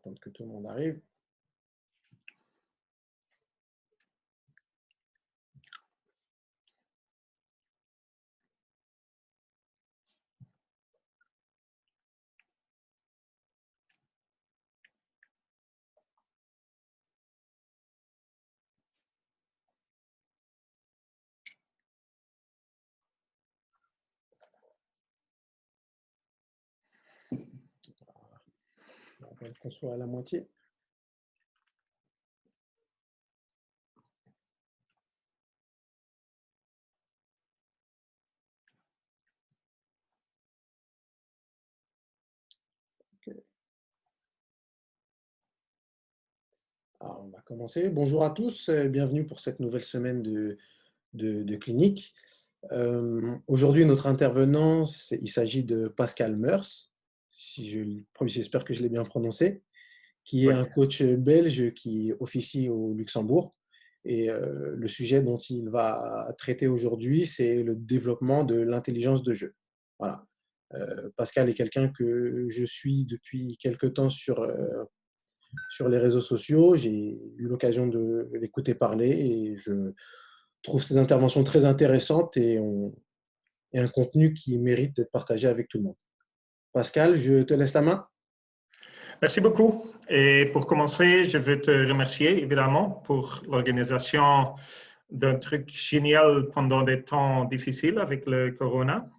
attendre que tout le monde arrive. On va qu'on soit à la moitié. Okay. Alors, on va commencer. Bonjour à tous, bienvenue pour cette nouvelle semaine de clinique. Aujourd'hui, notre intervenant, il s'agit de Pascal Meurs, j'espère que je l'ai bien prononcé, qui est un coach belge qui officie au Luxembourg. Et le sujet dont il va traiter aujourd'hui, c'est le développement de l'intelligence de jeu. Voilà. Pascal est quelqu'un que je suis depuis quelque temps sur les réseaux sociaux. J'ai eu l'occasion de l'écouter parler et je trouve ses interventions très intéressantes et un contenu qui mérite d'être partagé avec tout le monde. Pascal, je te laisse la main. Merci beaucoup. Et pour commencer, je veux te remercier évidemment pour l'organisation d'un truc génial pendant des temps difficiles avec le corona.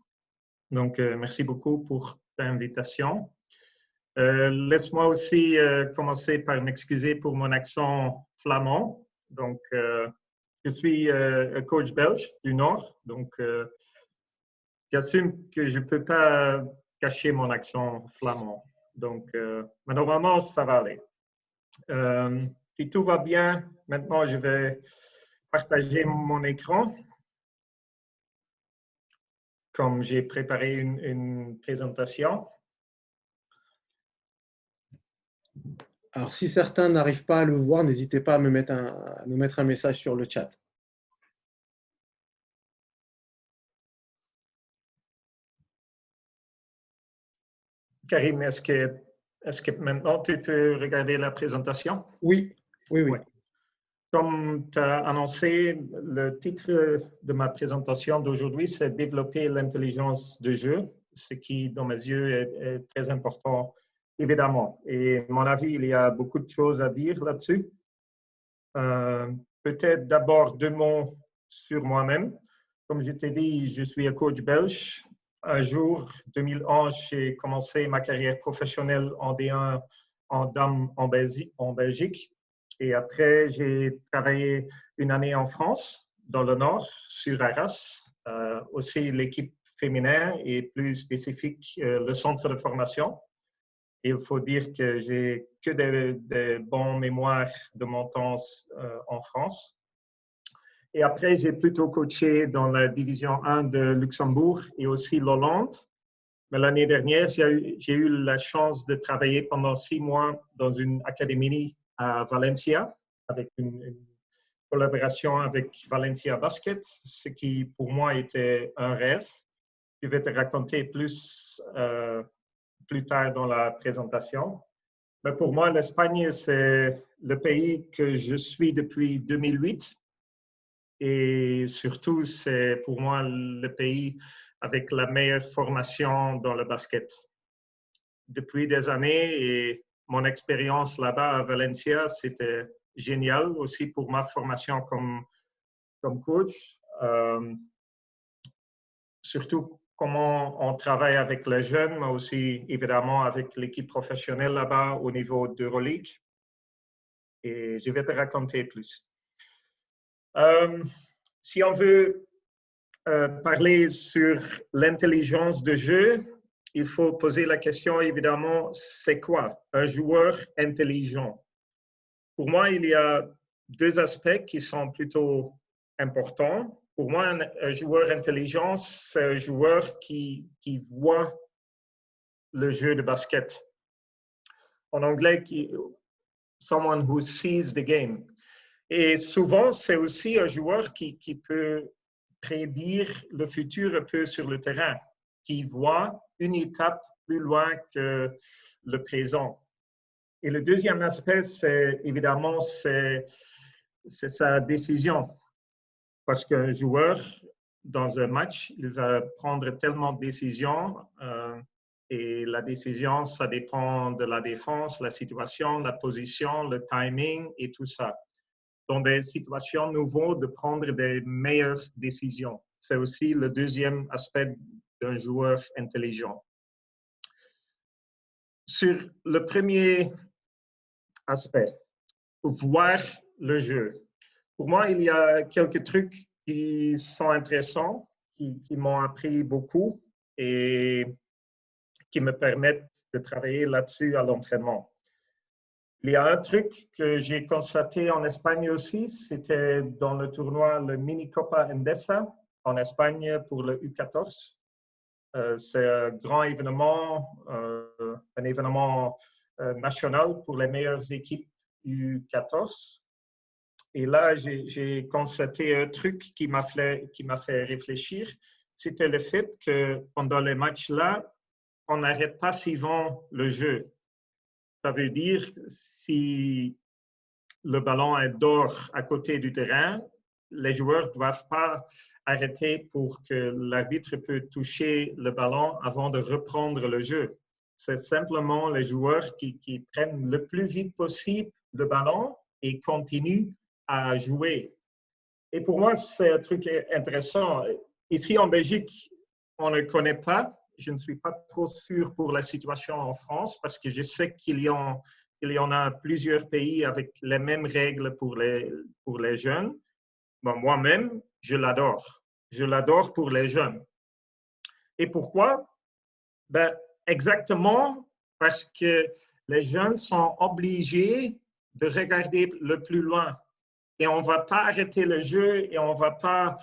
Donc, merci beaucoup pour ta invitation. Laisse-moi aussi commencer par m'excuser pour mon accent flamand. Donc, je suis un coach belge du Nord, donc j'assume que je ne peux pas cacher mon accent flamand. Donc, mais normalement, ça va aller. Si tout va bien, maintenant, je vais partager mon écran. Comme j'ai préparé une présentation. Alors, si certains n'arrivent pas à le voir, n'hésitez pas à nous mettre un message sur le chat. Karim, est-ce que maintenant tu peux regarder la présentation? Oui. Ouais. Comme tu as annoncé, le titre de ma présentation d'aujourd'hui, c'est Développer l'intelligence de jeu, ce qui, dans mes yeux, est très important, évidemment. Et à mon avis, il y a beaucoup de choses à dire là-dessus. Peut-être d'abord 2 mots sur moi-même. Comme je t'ai dit, je suis un coach belge. Un jour, 2011, j'ai commencé ma carrière professionnelle en D1 en dames en Belgique. Et après, j'ai travaillé une année en France, dans le Nord, sur Arras, aussi l'équipe féminin et plus spécifique, le centre de formation. Il faut dire que j'ai que des bons mémoires de mon temps en France. Et après, j'ai plutôt coaché dans la division 1 de Luxembourg et aussi l'Hollande. Mais l'année dernière, j'ai eu la chance de travailler pendant 6 mois dans une académie à Valencia, avec une collaboration avec Valencia Basket, ce qui pour moi était un rêve. Je vais te raconter plus tard dans la présentation. Mais pour moi, l'Espagne, c'est le pays que je suis depuis 2008. Et surtout, c'est pour moi le pays avec la meilleure formation dans le basket. Depuis des années, et mon expérience là-bas à Valencia, c'était génial aussi pour ma formation comme coach. Surtout comment on travaille avec les jeunes, mais aussi évidemment avec l'équipe professionnelle là-bas au niveau d'Euroleague. Et je vais te raconter plus. Si on veut parler sur l'intelligence de jeu, il faut poser la question évidemment, c'est quoi un joueur intelligent? Pour moi, il y a 2 aspects qui sont plutôt importants. Pour moi, un joueur intelligent, c'est un joueur qui voit le jeu de basket. En anglais, someone who sees the game. Et souvent, c'est aussi un joueur qui peut prédire le futur un peu sur le terrain, qui voit une étape plus loin que le présent. Et le deuxième aspect, c'est évidemment c'est sa décision. Parce qu'un joueur, dans un match, il va prendre tellement de décisions et la décision, ça dépend de la défense, la situation, la position, le timing et tout ça. Dans des situations nouvelles, de prendre des meilleures décisions. C'est aussi le deuxième aspect d'un joueur intelligent. Sur le premier aspect, voir le jeu. Pour moi, il y a quelques trucs qui sont intéressants, qui m'ont appris beaucoup et qui me permettent de travailler là-dessus à l'entraînement. Il y a un truc que j'ai constaté en Espagne aussi, c'était dans le tournoi, le Mini Copa Endesa en Espagne pour le U14. C'est un grand événement, un événement national pour les meilleures équipes U14. Et là, j'ai constaté un truc qui m'a fait réfléchir. C'était le fait que pendant les matchs-là, on n'arrête pas souvent le jeu. Ça veut dire si le ballon est dehors à côté du terrain, les joueurs ne doivent pas arrêter pour que l'arbitre puisse toucher le ballon avant de reprendre le jeu. C'est simplement les joueurs qui prennent le plus vite possible le ballon et continuent à jouer. Et pour moi, c'est un truc intéressant. Ici en Belgique, on ne connaît pas. Je ne suis pas trop sûr pour la situation en France parce que je sais qu'il y en a plusieurs pays avec les mêmes règles pour les jeunes. Bon, moi-même, je l'adore. Je l'adore pour les jeunes. Et pourquoi? Ben, exactement parce que les jeunes sont obligés de regarder le plus loin. Et on ne va pas arrêter le jeu et on ne va pas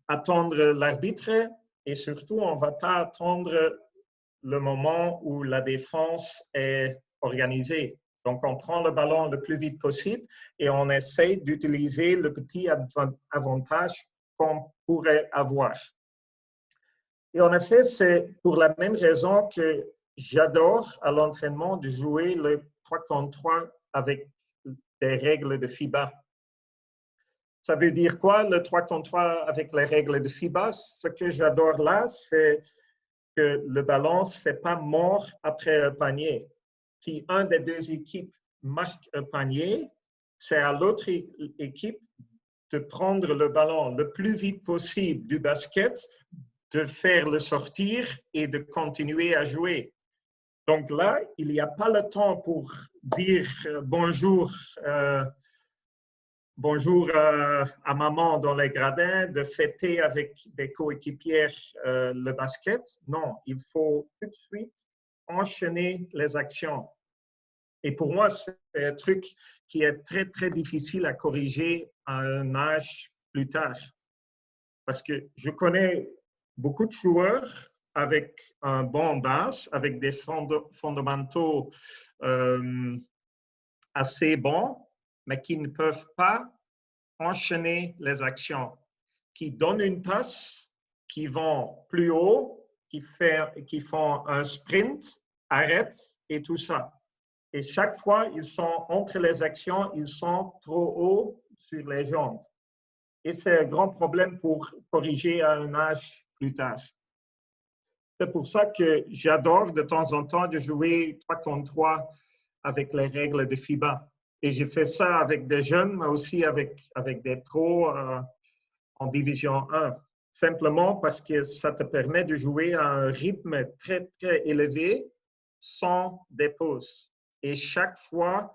attendre l'arbitre. Et surtout, on ne va pas attendre le moment où la défense est organisée. Donc, on prend le ballon le plus vite possible et on essaie d'utiliser le petit avantage qu'on pourrait avoir. Et en effet, c'est pour la même raison que j'adore à l'entraînement de jouer le 3 contre 3 avec des règles de FIBA. Ça veut dire quoi, le 3 contre 3 avec les règles de FIBA? Ce que j'adore là, c'est que le ballon, ce n'est pas mort après un panier. Si un des deux équipes marque un panier, c'est à l'autre équipe de prendre le ballon le plus vite possible du basket, de faire le sortir et de continuer à jouer. Donc là, il n'y a pas le temps pour dire bonjour à maman dans les gradins, de fêter avec des coéquipières le basket. Non, il faut tout de suite enchaîner les actions. Et pour moi, c'est un truc qui est très, très difficile à corriger à un âge plus tard. Parce que je connais beaucoup de joueurs avec un bon base, avec des fondamentaux assez bons, mais qui ne peuvent pas enchaîner les actions, qui donnent une passe, qui vont plus haut, qui font un sprint, arrêtent et tout ça. Et chaque fois, ils sont entre les actions, ils sont trop hauts sur les jambes. Et c'est un grand problème pour corriger à un âge plus tard. C'est pour ça que j'adore de temps en temps de jouer 3 contre 3 avec les règles de FIBA. Et j'ai fait ça avec des jeunes, mais aussi avec des pros en Division 1. Simplement parce que ça te permet de jouer à un rythme très, très élevé sans des pauses. Et chaque fois,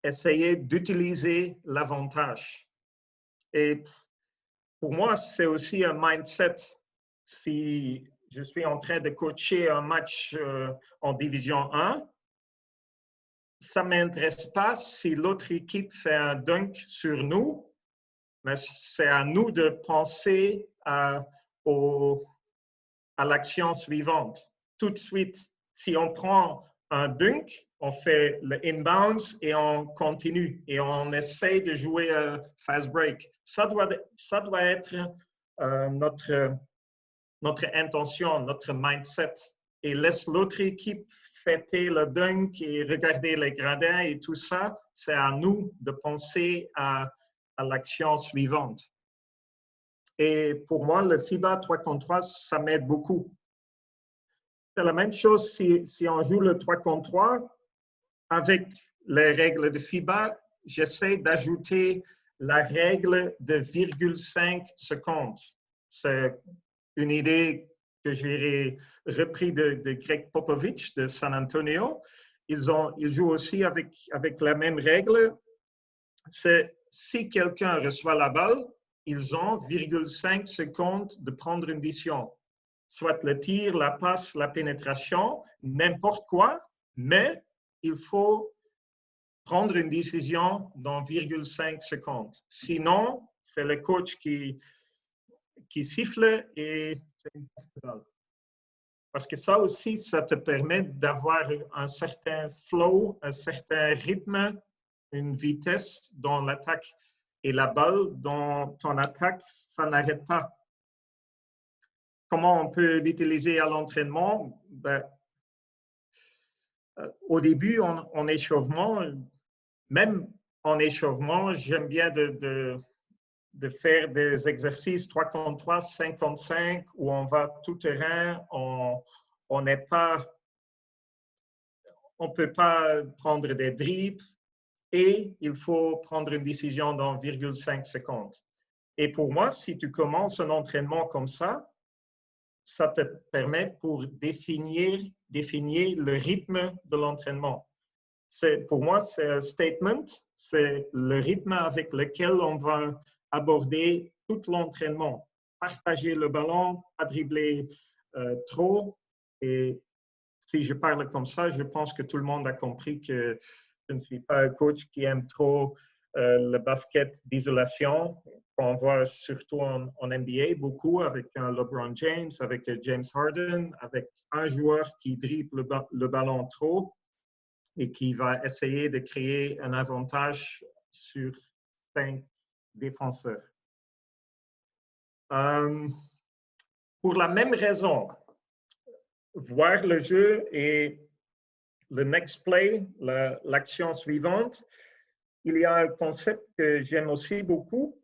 essayer d'utiliser l'avantage. Et pour moi, c'est aussi un mindset. Si je suis en train de coacher un match en Division 1, ça ne m'intéresse pas si l'autre équipe fait un dunk sur nous, mais c'est à nous de penser à l'action suivante. Tout de suite, si on prend un dunk, on fait le inbounds et on continue et on essaie de jouer un fast break. Ça doit être notre intention, notre mindset. et laisse l'autre équipe fêter le dunk et regarder les gradins et tout ça, c'est à nous de penser à l'action suivante. Et pour moi, le FIBA 3 contre 3, ça m'aide beaucoup. C'est la même chose si on joue le 3 contre 3. Avec les règles de FIBA, j'essaie d'ajouter la règle de 0,5 secondes. C'est une idée que j'ai repris de Greg Popovich de San Antonio. Ils jouent aussi avec la même règle. C'est si quelqu'un reçoit la balle, ils ont 0,5 secondes de prendre une décision. Soit le tir, la passe, la pénétration, n'importe quoi, mais il faut prendre une décision dans 0,5 secondes. Sinon, c'est le coach qui siffle et c'est une balle. Parce que ça aussi, ça te permet d'avoir un certain flow, un certain rythme, une vitesse dans l'attaque. Et la balle dans ton attaque, ça n'arrête pas. Comment on peut l'utiliser à l'entraînement? Au début, en échauffement, même en échauffement, j'aime bien de faire des exercices 3 contre 3, 5 contre 5, où on va tout terrain, on n'est pas, on peut pas prendre des dribbles et il faut prendre une décision dans 0,5 secondes. Et pour moi, si tu commences un entraînement comme ça te permet pour définir le rythme de l'entraînement. Pour moi, c'est un statement, c'est le rythme avec lequel on va aborder tout l'entraînement. Partager le ballon, pas dribbler trop. Et si je parle comme ça, je pense que tout le monde a compris que je ne suis pas un coach qui aime trop le basket d'isolation, qu'on voit surtout en NBA beaucoup avec un LeBron James, avec James Harden, avec un joueur qui dribble le ballon trop et qui va essayer de créer un avantage sur 5 défenseurs. Pour la même raison, voir le jeu et le next play, l'action suivante, il y a un concept que j'aime aussi beaucoup.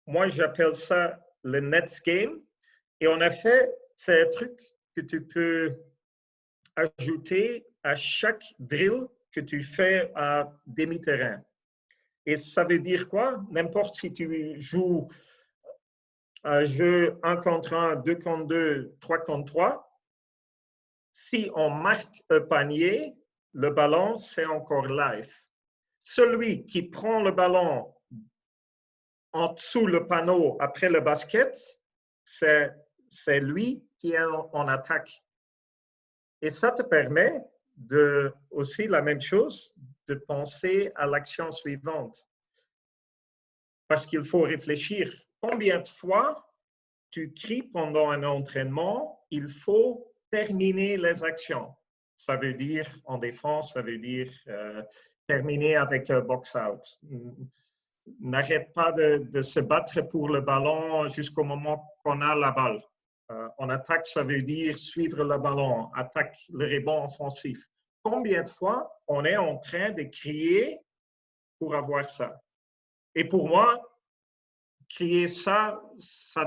Moi, j'appelle ça le next game. Et en effet, c'est un truc que tu peux ajouter à chaque drill que tu fais à demi-terrain. Et ça veut dire quoi? N'importe si tu joues un jeu 1 contre 1, 2 contre 2, 3 contre 3, si on marque un panier, le ballon, c'est encore live. Celui qui prend le ballon en dessous le panneau après le basket, c'est lui qui est en attaque. Et ça te permet aussi la même chose, de penser à l'action suivante. Parce qu'il faut réfléchir. Combien de fois tu cries pendant un entraînement, il faut terminer les actions. Ça veut dire, en défense, ça veut dire terminer avec un box-out. N'arrête pas de se battre pour le ballon jusqu'au moment qu'on a la balle. En attaque, ça veut dire suivre le ballon, attaque le rebond offensif. Combien de fois on est en train de crier pour avoir ça? Et pour moi, crier ça, c'est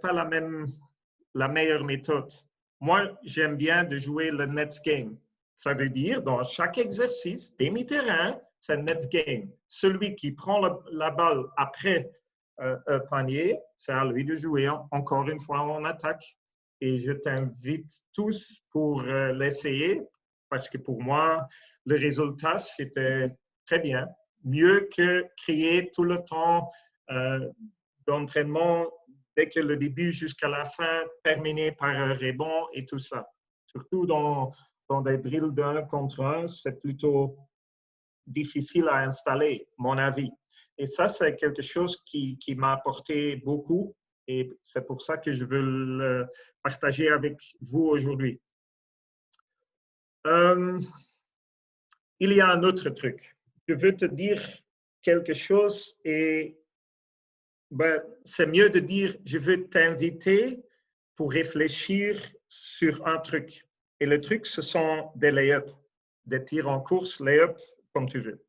pas la meilleure méthode. Moi, j'aime bien de jouer le next game. Ça veut dire, dans chaque exercice, demi-terrain, c'est le next game. Celui qui prend la balle après un panier, c'est à lui de jouer encore une fois en attaque. Et je t'invite tous pour l'essayer, parce que pour moi, le résultat, c'était très bien. Mieux que crier tout le temps d'entraînement dès que le début jusqu'à la fin, terminé par un rebond et tout ça. Surtout dans des drills d'1 contre 1, c'est plutôt difficile à installer, mon avis. Et ça, c'est quelque chose qui m'a apporté beaucoup et c'est pour ça que je veux le partager avec vous aujourd'hui. Il y a un autre truc. Je veux te dire quelque chose et c'est mieux de dire je veux t'inviter pour réfléchir sur un truc. Et le truc, ce sont des lay-ups, des tirs en course, lay-up, comme tu veux.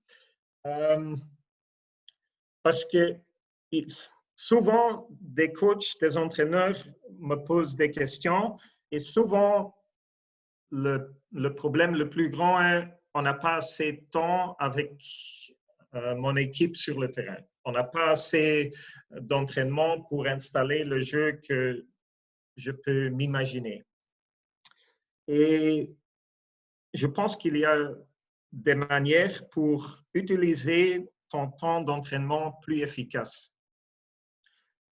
Parce que souvent, des coachs, des entraîneurs me posent des questions et souvent, le problème le plus grand est on n'a pas assez de temps avec mon équipe sur le terrain. On n'a pas assez d'entraînement pour installer le jeu que je peux m'imaginer. Et je pense qu'il y a des manières pour utiliser ton temps d'entraînement plus efficace.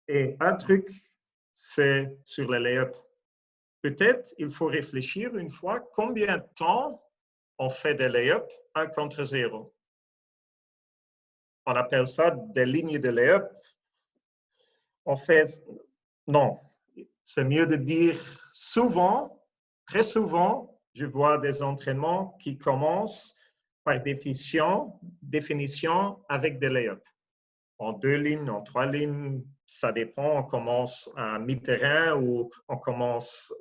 Et un truc, c'est sur les lay-ups. Peut-être il faut réfléchir une fois combien de temps on fait des lay-ups 1 contre 0. On appelle ça des lignes de lay-up. On fait, non, c'est mieux de dire souvent, très souvent, je vois des entraînements qui commencent par définition avec des lay-ups. En 2 lignes, en 3 lignes, ça dépend. On commence à mi-terrain ou on commence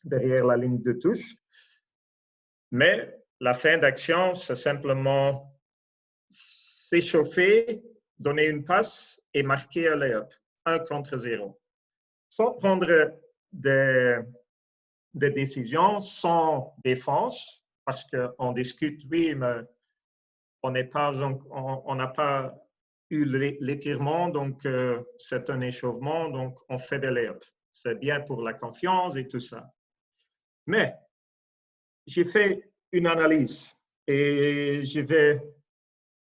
derrière la ligne de touche. Mais la fin d'action, c'est simplement s'échauffer, donner une passe et marquer un lay-up, 1 contre 0. Sans prendre des décisions, sans défense, parce qu'on discute, oui, mais on n'a pas eu l'étirement, donc c'est un échauffement, donc on fait des lay-ups. C'est bien pour la confiance et tout ça. Mais j'ai fait une analyse et je vais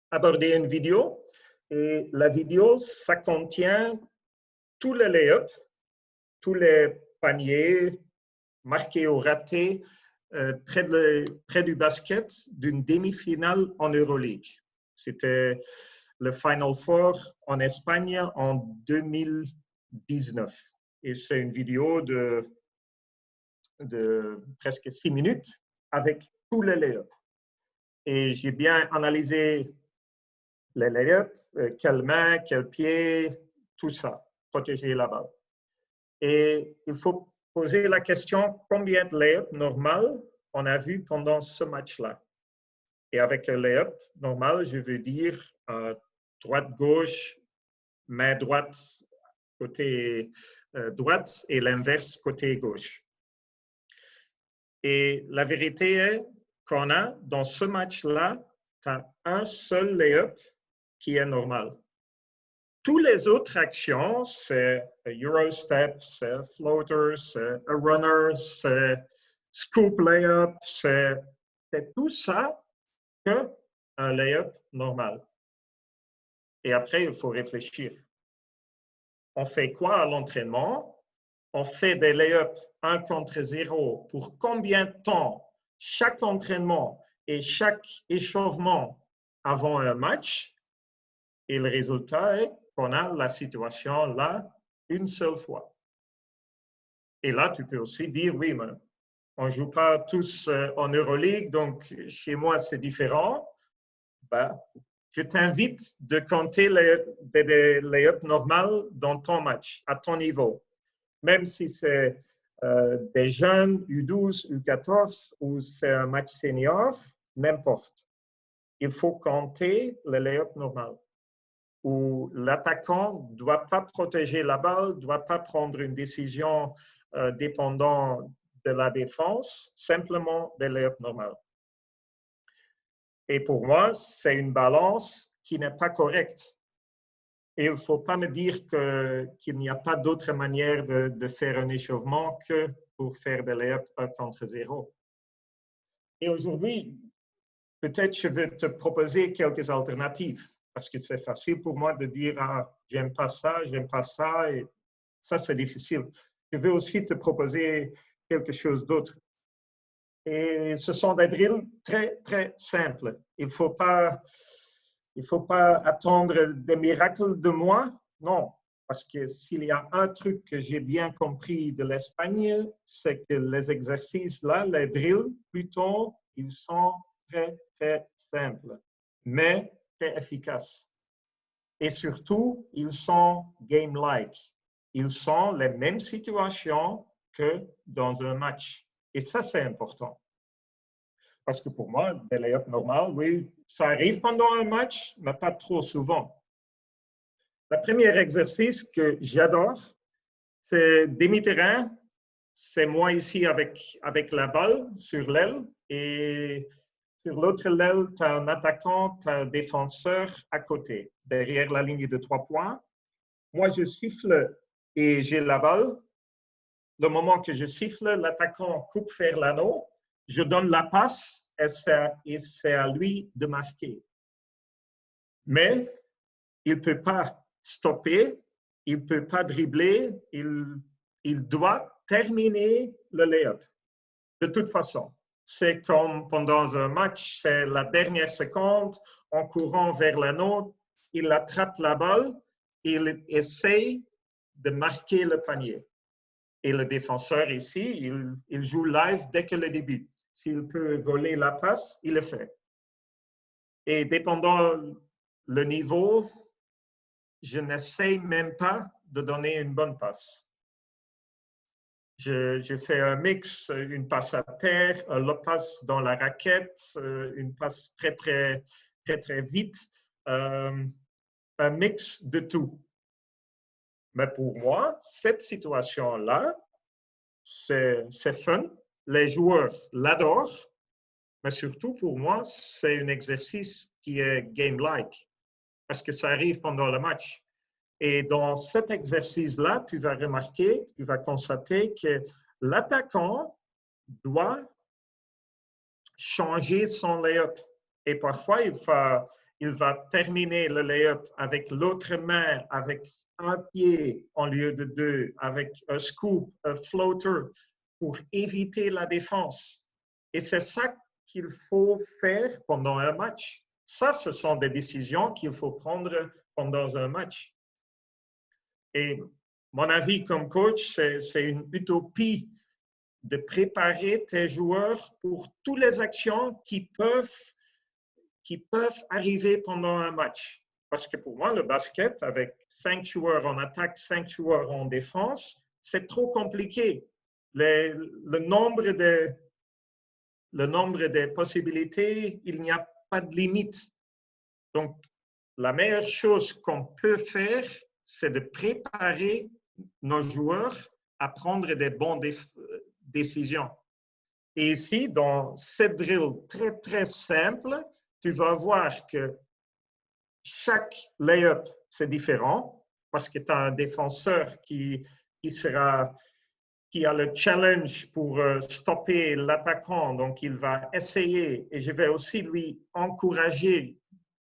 aborder une vidéo. Et la vidéo, ça contient tous les lay-ups, tous les paniers marqués ou ratés près du basket d'une demi-finale en Euroleague. C'était le Final Four en Espagne en 2019. Et c'est une vidéo de presque 6 minutes avec tous les lay-ups. Et j'ai bien analysé les lay-ups, quelle main, quel pied, tout ça, protéger la balle. Et il faut poser la question, combien de lay-ups normal on a vu pendant ce match-là? Et avec un lay-up normal, je veux dire droite-gauche, main droite, côté droite et l'inverse, côté gauche. Et la vérité est qu'on a, dans ce match-là, tu as un seul lay-up qui est normal. Toutes les autres actions, c'est un Eurostep, c'est un floater, c'est un runner, c'est scoop layup, c'est tout ça qu'un layup normal. Et après, il faut réfléchir. On fait quoi à l'entraînement? On fait des layups 1 contre 0 pour combien de temps chaque entraînement et chaque échauffement avant un match? Et le résultat est qu'on a la situation là une seule fois. Et là, tu peux aussi dire, oui, mais on ne joue pas tous en Euroleague, donc chez moi, c'est différent. Ben, je t'invite de compter les lay-ups normales dans ton match, à ton niveau. Même si c'est des jeunes, U12, U14, ou c'est un match senior, n'importe. Il faut compter les lay-ups normales, où l'attaquant ne doit pas protéger la balle, ne doit pas prendre une décision dépendant de la défense, simplement des lay-ups normales. Et pour moi, c'est une balance qui n'est pas correcte. Et il ne faut pas me dire qu'il n'y a pas d'autre manière de faire un échauffement que pour faire des lay-ups 1 contre 0. Et aujourd'hui, peut-être je vais te proposer quelques alternatives, parce que c'est facile pour moi de dire « Ah, j'aime pas ça, et ça, c'est difficile. » Je vais aussi te proposer quelque chose d'autre. Et ce sont des drills très, très simples. Il ne faut pas attendre des miracles de moi. Non, parce que s'il y a un truc que j'ai bien compris de l'Espagne, c'est que les exercices là, les drills, plutôt, ils sont très, très simples, mais très efficaces. Et surtout, ils sont game-like. Ils sont les mêmes situations que dans un match. Et ça, c'est important. Parce que pour moi, des lay-ups normales, oui, ça arrive pendant un match, mais pas trop souvent. Le premier exercice que j'adore, c'est demi-terrain. C'est moi ici avec la balle sur l'aile et sur l'autre aile, tu as un attaquant, tu as un défenseur à côté, derrière la ligne de 3 points. Moi, je siffle et j'ai la balle. Le moment que je siffle, l'attaquant coupe vers l'anneau. Je donne la passe et c'est à lui de marquer. Mais il ne peut pas stopper, il ne peut pas dribbler, il doit terminer le lay-up. De toute façon, c'est comme pendant un match, c'est la dernière seconde, en courant vers l'anneau, il attrape la balle, il essaye de marquer le panier. Et le défenseur ici, il joue live dès que le début. S'il peut voler la passe, il le fait. Et dépendant le niveau, je n'essaye même pas de donner une bonne passe. Je fais un mix, une passe à terre, une passe dans la raquette, une passe très vite, un mix de tout. Mais pour moi, cette situation-là, c'est fun. Les joueurs l'adorent, mais surtout pour moi, c'est un exercice qui est game-like parce que ça arrive pendant le match. Et dans cet exercice-là, tu vas remarquer, tu vas constater que l'attaquant doit changer son lay-up. Et parfois, il va terminer le lay-up avec l'autre main, avec un pied en lieu de deux, avec un scoop, un floater, pour éviter la défense. Et c'est ça qu'il faut faire pendant un match. Ça, ce sont des décisions qu'il faut prendre pendant un match. Et mon avis comme coach, c'est une utopie de préparer tes joueurs pour toutes les actions qui peuvent arriver pendant un match. Parce que pour moi, le basket, avec 5 joueurs en attaque, 5 joueurs en défense, c'est trop compliqué. Le nombre de possibilités, il n'y a pas de limite. Donc, la meilleure chose qu'on peut faire, c'est de préparer nos joueurs à prendre des bonnes décisions. Et ici, dans cette drill très simple, tu vas voir que chaque lay-up, c'est différent parce que tu as un défenseur qui a le challenge pour stopper l'attaquant, donc il va essayer, et je vais aussi lui encourager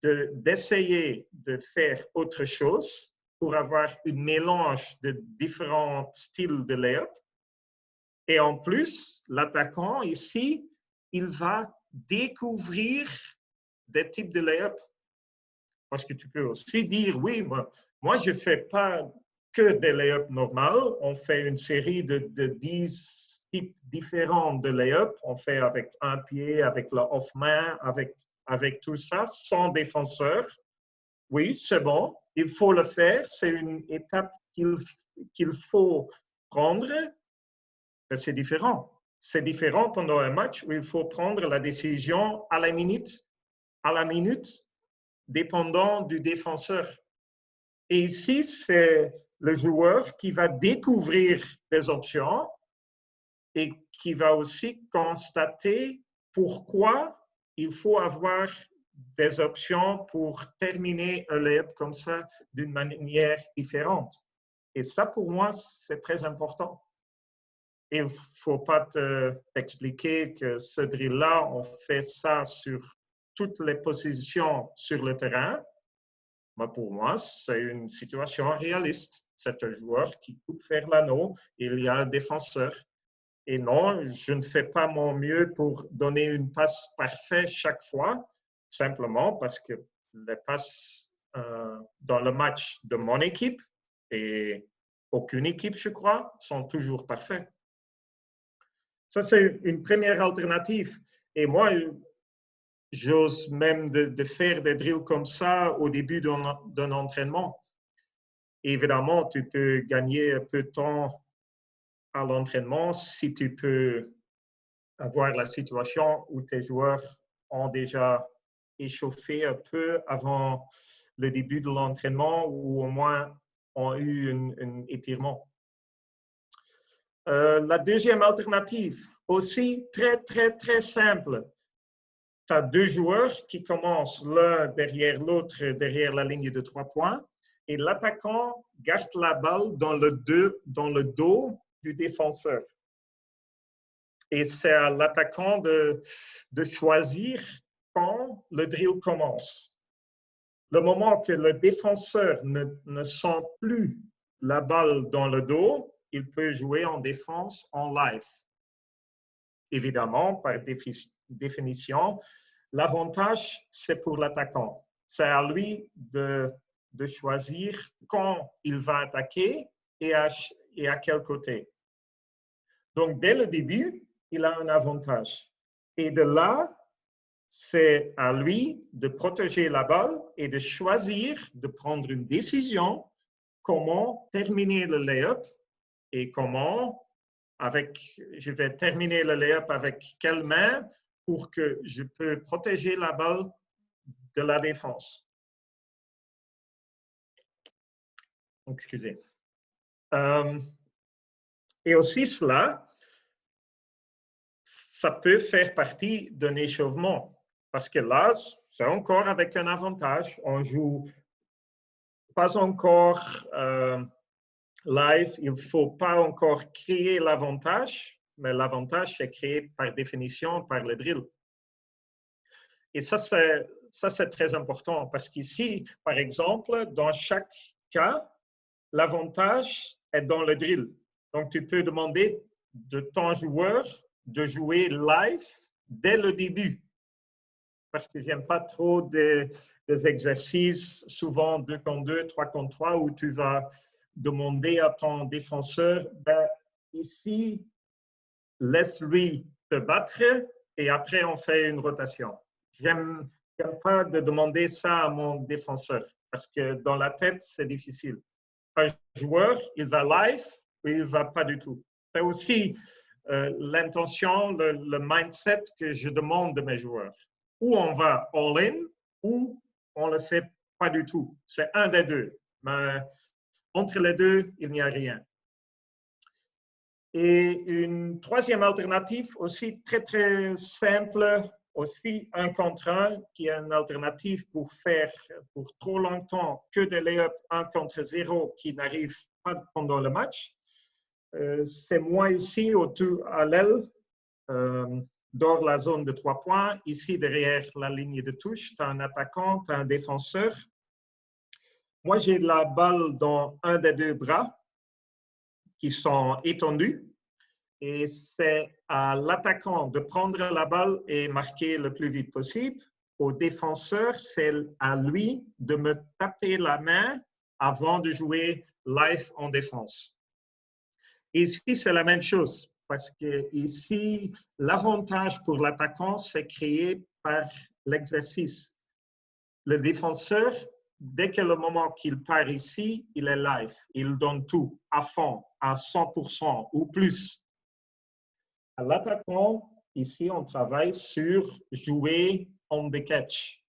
d'essayer de faire autre chose pour avoir un mélange de différents styles de lay-up. Et en plus, l'attaquant ici, il va découvrir des types de lay-up. Parce que tu peux aussi dire, oui, moi je ne fais pas que des lay-up normaux. On fait une série de 10 types différents de lay-up. On fait avec un pied, avec la off-main, avec tout ça, sans défenseur. Oui, c'est bon, il faut le faire. C'est une étape qu'il faut prendre. Mais c'est différent. C'est différent pendant un match où il faut prendre la décision à la minute, dépendant du défenseur. Et ici, c'est le joueur qui va découvrir des options et qui va aussi constater pourquoi il faut avoir des options pour terminer un lay-up comme ça d'une manière différente. Et ça, pour moi, c'est très important. Il ne faut pas t'expliquer que ce drill-là, on fait ça sur toutes les positions sur le terrain. Mais pour moi, c'est une situation réaliste. C'est un joueur qui coupe vers l'anneau, il y a un défenseur. Et non, je ne fais pas mon mieux pour donner une passe parfaite chaque fois, simplement parce que les passes dans le match de mon équipe, et aucune équipe, je crois, sont toujours parfaites. Ça, c'est une première alternative. Et moi, j'ose même de faire des drills comme ça au début d'un entraînement. Évidemment, tu peux gagner un peu de temps à l'entraînement si tu peux avoir la situation où tes joueurs ont déjà échauffé un peu avant le début de l'entraînement ou au moins ont eu un étirement. La deuxième alternative, aussi très simple. Tu as deux joueurs qui commencent l'un derrière l'autre, derrière la ligne de 3 points, et l'attaquant garde la balle dans le dos du défenseur. Et c'est à l'attaquant de choisir quand le drill commence. Le moment que le défenseur ne sent plus la balle dans le dos, il peut jouer en défense en live. Évidemment, par définition, l'avantage, c'est pour l'attaquant. C'est à lui de choisir quand il va attaquer et à quel côté. Donc, dès le début, il a un avantage. Et de là, c'est à lui de protéger la balle et de choisir de prendre une décision comment terminer le layup et comment, je vais terminer le layup avec quelle main pour que je peux protéger la balle de la défense. Excusez. Et aussi cela, ça peut faire partie d'un échauffement. Parce que là, c'est encore avec un avantage. On joue pas encore live. Il ne faut pas encore créer l'avantage, mais l'avantage, c'est créé par définition par le drill. Et ça, c'est très important parce qu'ici, par exemple, dans chaque cas, l'avantage est dans le drill. Donc, tu peux demander de ton joueur de jouer live dès le début. Parce que j'aime pas trop des exercices, souvent 2 contre 2, 3 contre 3, où tu vas demander à ton défenseur, ici, laisse-lui te battre et après on fait une rotation. J'aime pas de demander ça à mon défenseur parce que dans la tête, c'est difficile. Un joueur, il va live ou il va pas du tout. C'est aussi l'intention, le mindset que je demande de mes joueurs. Ou on va all-in, ou on ne le fait pas du tout. C'est un des deux. Mais entre les deux, il n'y a rien. Et une troisième alternative, aussi très simple, aussi 1 contre 1, qui est une alternative pour faire pour trop longtemps que des layups 1 contre 0 qui n'arrivent pas pendant le match. C'est moi ici à l'aile, dans la zone de 3 points, ici derrière la ligne de touche, tu as un attaquant, tu as un défenseur. Moi, j'ai la balle dans un des deux bras qui sont étendus et c'est à l'attaquant de prendre la balle et marquer le plus vite possible. Au défenseur, c'est à lui de me taper la main avant de jouer live en défense. Ici, c'est la même chose. Parce que ici, l'avantage pour l'attaquant, c'est créé par l'exercice. Le défenseur, dès que le moment qu'il part ici, il est live. Il donne tout, à fond, à 100% ou plus. À l'attaquant, ici, on travaille sur jouer on the catch,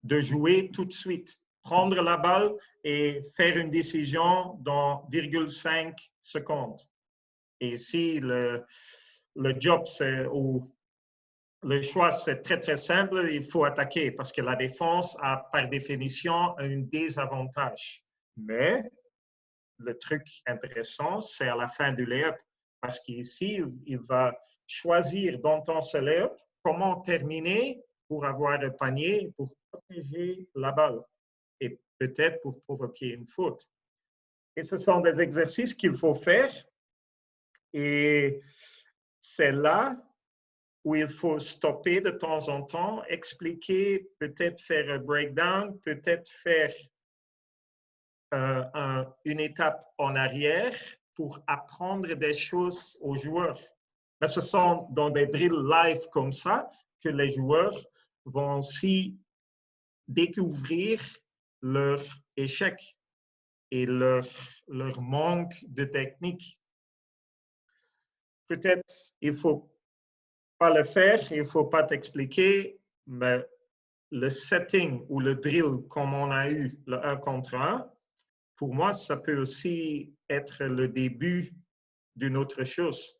de jouer tout de suite, prendre la balle et faire une décision dans 0,5 secondes. Et ici, le job, ou le choix, c'est très simple. Il faut attaquer parce que la défense a, par définition, un désavantage. Mais le truc intéressant, c'est à la fin du layup. Parce qu'ici, il va choisir dans ton layup comment terminer pour avoir le panier, pour protéger la balle et peut-être pour provoquer une faute. Et ce sont des exercices qu'il faut faire. Et c'est là où il faut stopper de temps en temps, expliquer, peut-être faire un breakdown, peut-être faire une étape en arrière pour apprendre des choses aux joueurs. Mais ce sont dans des drills live comme ça que les joueurs vont aussi découvrir leur échec et leur manque de technique. peut-être il ne faut pas le faire, il ne faut pas t'expliquer, mais le setting ou le drill comme on a eu le 1 contre 1, pour moi, ça peut aussi être le début d'une autre chose.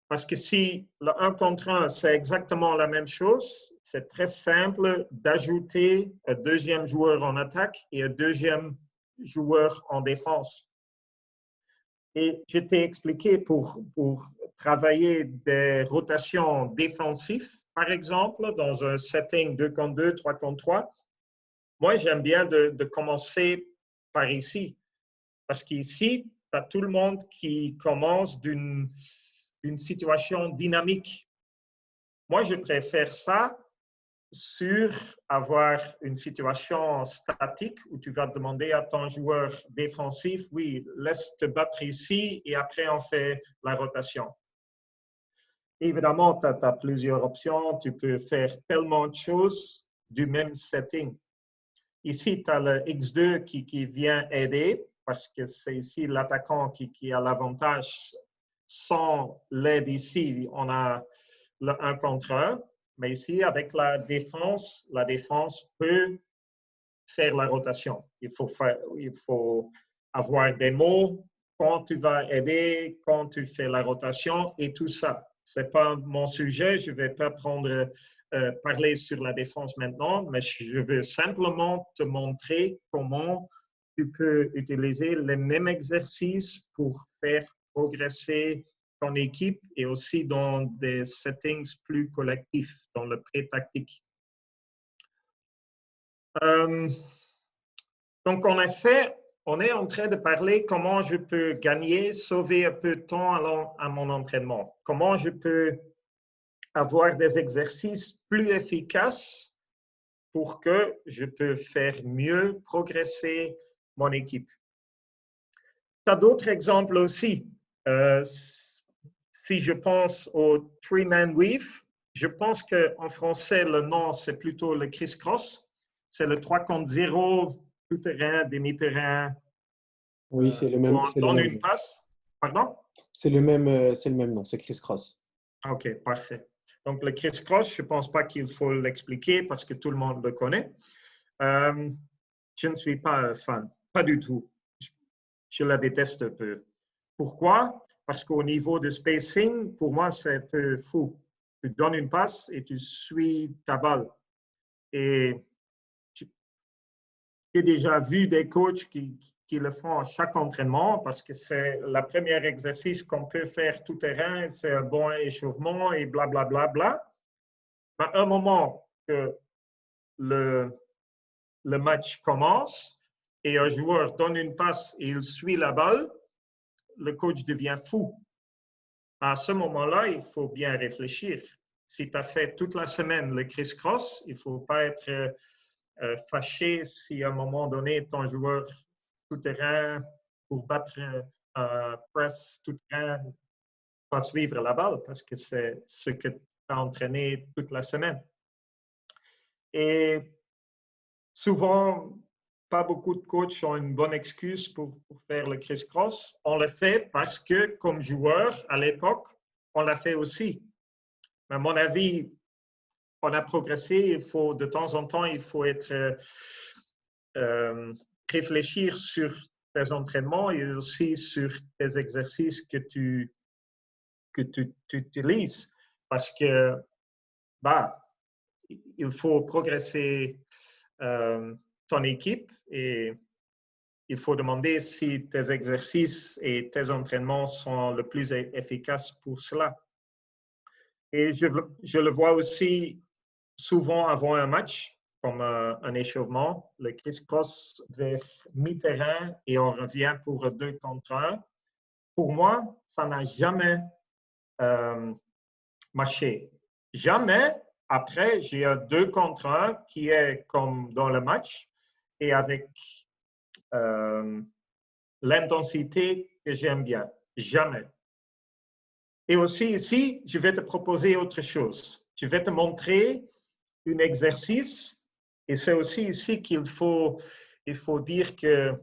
Parce que si le 1 contre 1, c'est exactement la même chose, c'est très simple d'ajouter un deuxième joueur en attaque et un deuxième joueur en défense. Et je t'ai expliqué pour travailler des rotations défensives, par exemple, dans un setting 2 contre 2, 3 contre 3. Moi, j'aime bien de commencer par ici. Parce qu'ici, tu as tout le monde qui commence d'une situation dynamique. Moi, je préfère ça sur avoir une situation statique où tu vas demander à ton joueur défensif, oui, laisse te battre ici et après on fait la rotation. Évidemment, tu as plusieurs options, tu peux faire tellement de choses du même setting. Ici, tu as le X2 qui vient aider parce que c'est ici l'attaquant qui a l'avantage. Sans l'aide ici, on a le 1 contre 1. Mais ici, avec la défense peut faire la rotation. Il faut avoir des mots quand tu vas aider, quand tu fais la rotation et tout ça. Ce n'est pas mon sujet, je ne vais pas parler sur la défense maintenant, mais je veux simplement te montrer comment tu peux utiliser les mêmes exercices pour faire progresser ton équipe et aussi dans des settings plus collectifs, dans le pré-tactique. Donc, en effet, on est en train de parler comment je peux gagner, sauver un peu de temps à mon entraînement. Comment je peux avoir des exercices plus efficaces pour que je peux faire mieux progresser mon équipe. Tu as d'autres exemples aussi. Si je pense au three-man weave, je pense qu'en français, le nom, c'est plutôt le criss-cross. C'est le 3 contre 0, tout-terrain, demi-terrain. Oui, c'est le même, On c'est le donne même une nom. passe. Pardon? C'est le même nom, c'est Chris Cross. OK, parfait. Donc, le criss-cross, je ne pense pas qu'il faut l'expliquer parce que tout le monde le connaît. Je ne suis pas un fan, pas du tout. Je la déteste un peu. Pourquoi? Parce qu'au niveau de spacing, pour moi, c'est un peu fou. Tu donnes une passe et tu suis ta balle. Et j'ai déjà vu des coachs qui le font à chaque entraînement parce que c'est le premier exercice qu'on peut faire tout terrain, c'est un bon échauffement et blablabla. Bla, bla, bla. Mais à un moment que le match commence et un joueur donne une passe et il suit la balle, le coach devient fou. À ce moment-là, il faut bien réfléchir. Si tu as fait toute la semaine le criss-cross, il ne faut pas être fâché si à un moment donné, ton joueur tout-terrain pour battre un press tout-terrain va suivre la balle parce que c'est ce que tu as entraîné toute la semaine. Et souvent, pas beaucoup de coachs ont une bonne excuse pour faire le criss-cross. On le fait parce que, comme joueur, à l'époque, on l'a fait aussi. Mais à mon avis, on a progressé. Il faut, de temps en temps, il faut être réfléchir sur tes entraînements et aussi sur tes exercices que tu utilises. Parce que, il faut progresser ton équipe et il faut demander si tes exercices et tes entraînements sont le plus efficaces pour cela. Et je le vois aussi souvent avant un match, comme un échauffement, le criss-cross vers mi-terrain et on revient pour 2 contre 1. Pour moi, ça n'a jamais marché. Jamais. Après, j'ai un 2 contre 1 qui est comme dans le match et avec l'intensité que j'aime bien. Jamais. Et aussi ici, je vais te proposer autre chose. Je vais te montrer un exercice et c'est aussi ici qu'il faut dire que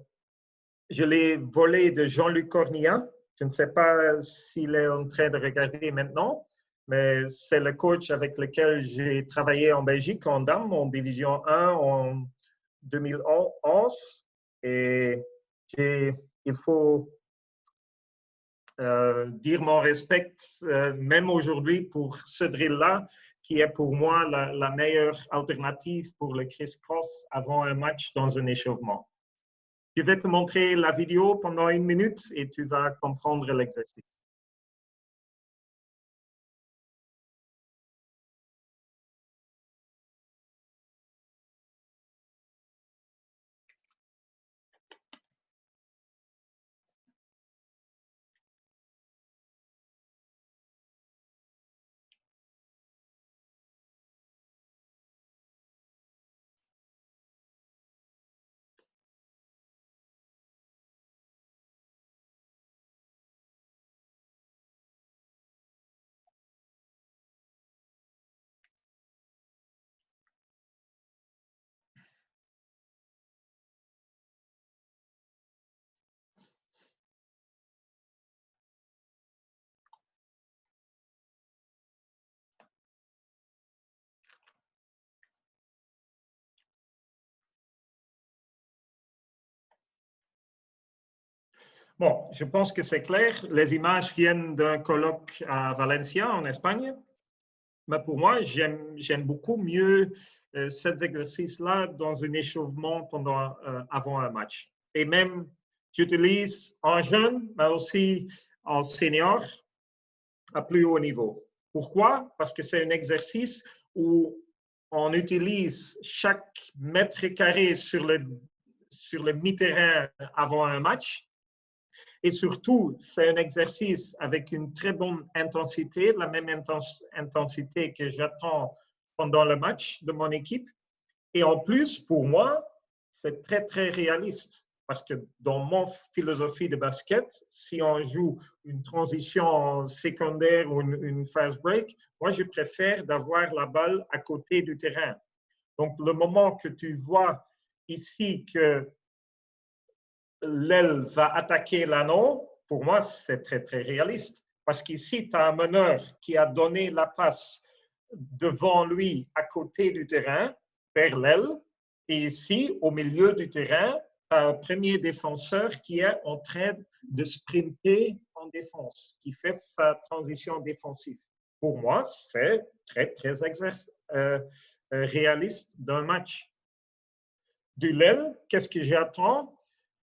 je l'ai volé de Jean-Luc Cornillat. Je ne sais pas s'il est en train de regarder maintenant, mais c'est le coach avec lequel j'ai travaillé en Belgique, en dames, en division 1 en 2011. Et il faut dire mon respect, même aujourd'hui, pour ce drill-là, qui est pour moi la meilleure alternative pour le criss-cross avant un match dans un échauffement. Je vais te montrer la vidéo pendant 1 minute et tu vas comprendre l'exercice. Bon, je pense que c'est clair. Les images viennent d'un colloque à Valencia, en Espagne. Mais pour moi, j'aime beaucoup mieux cet exercice-là dans un échauffement avant un match. Et même, j'utilise en jeune, mais aussi en senior, à plus haut niveau. Pourquoi? Parce que c'est un exercice où on utilise chaque mètre carré sur le mi-terrain avant un match. Et surtout, c'est un exercice avec une très bonne intensité, la même intensité que j'attends pendant le match de mon équipe. Et en plus, pour moi, c'est très, très réaliste. Parce que dans mon philosophie de basket, si on joue une transition secondaire ou une fast break, moi, je préfère d'avoir la balle à côté du terrain. Donc, le moment que tu vois ici que l'aile va attaquer l'anneau, pour moi, c'est très, très réaliste. Parce qu'ici, tu as un meneur qui a donné la passe devant lui, à côté du terrain, vers l'aile. Et ici, au milieu du terrain, tu as un premier défenseur qui est en train de sprinter en défense, qui fait sa transition défensive. Pour moi, c'est très, très réaliste d'un match. De l'aile, qu'est-ce que j'attends?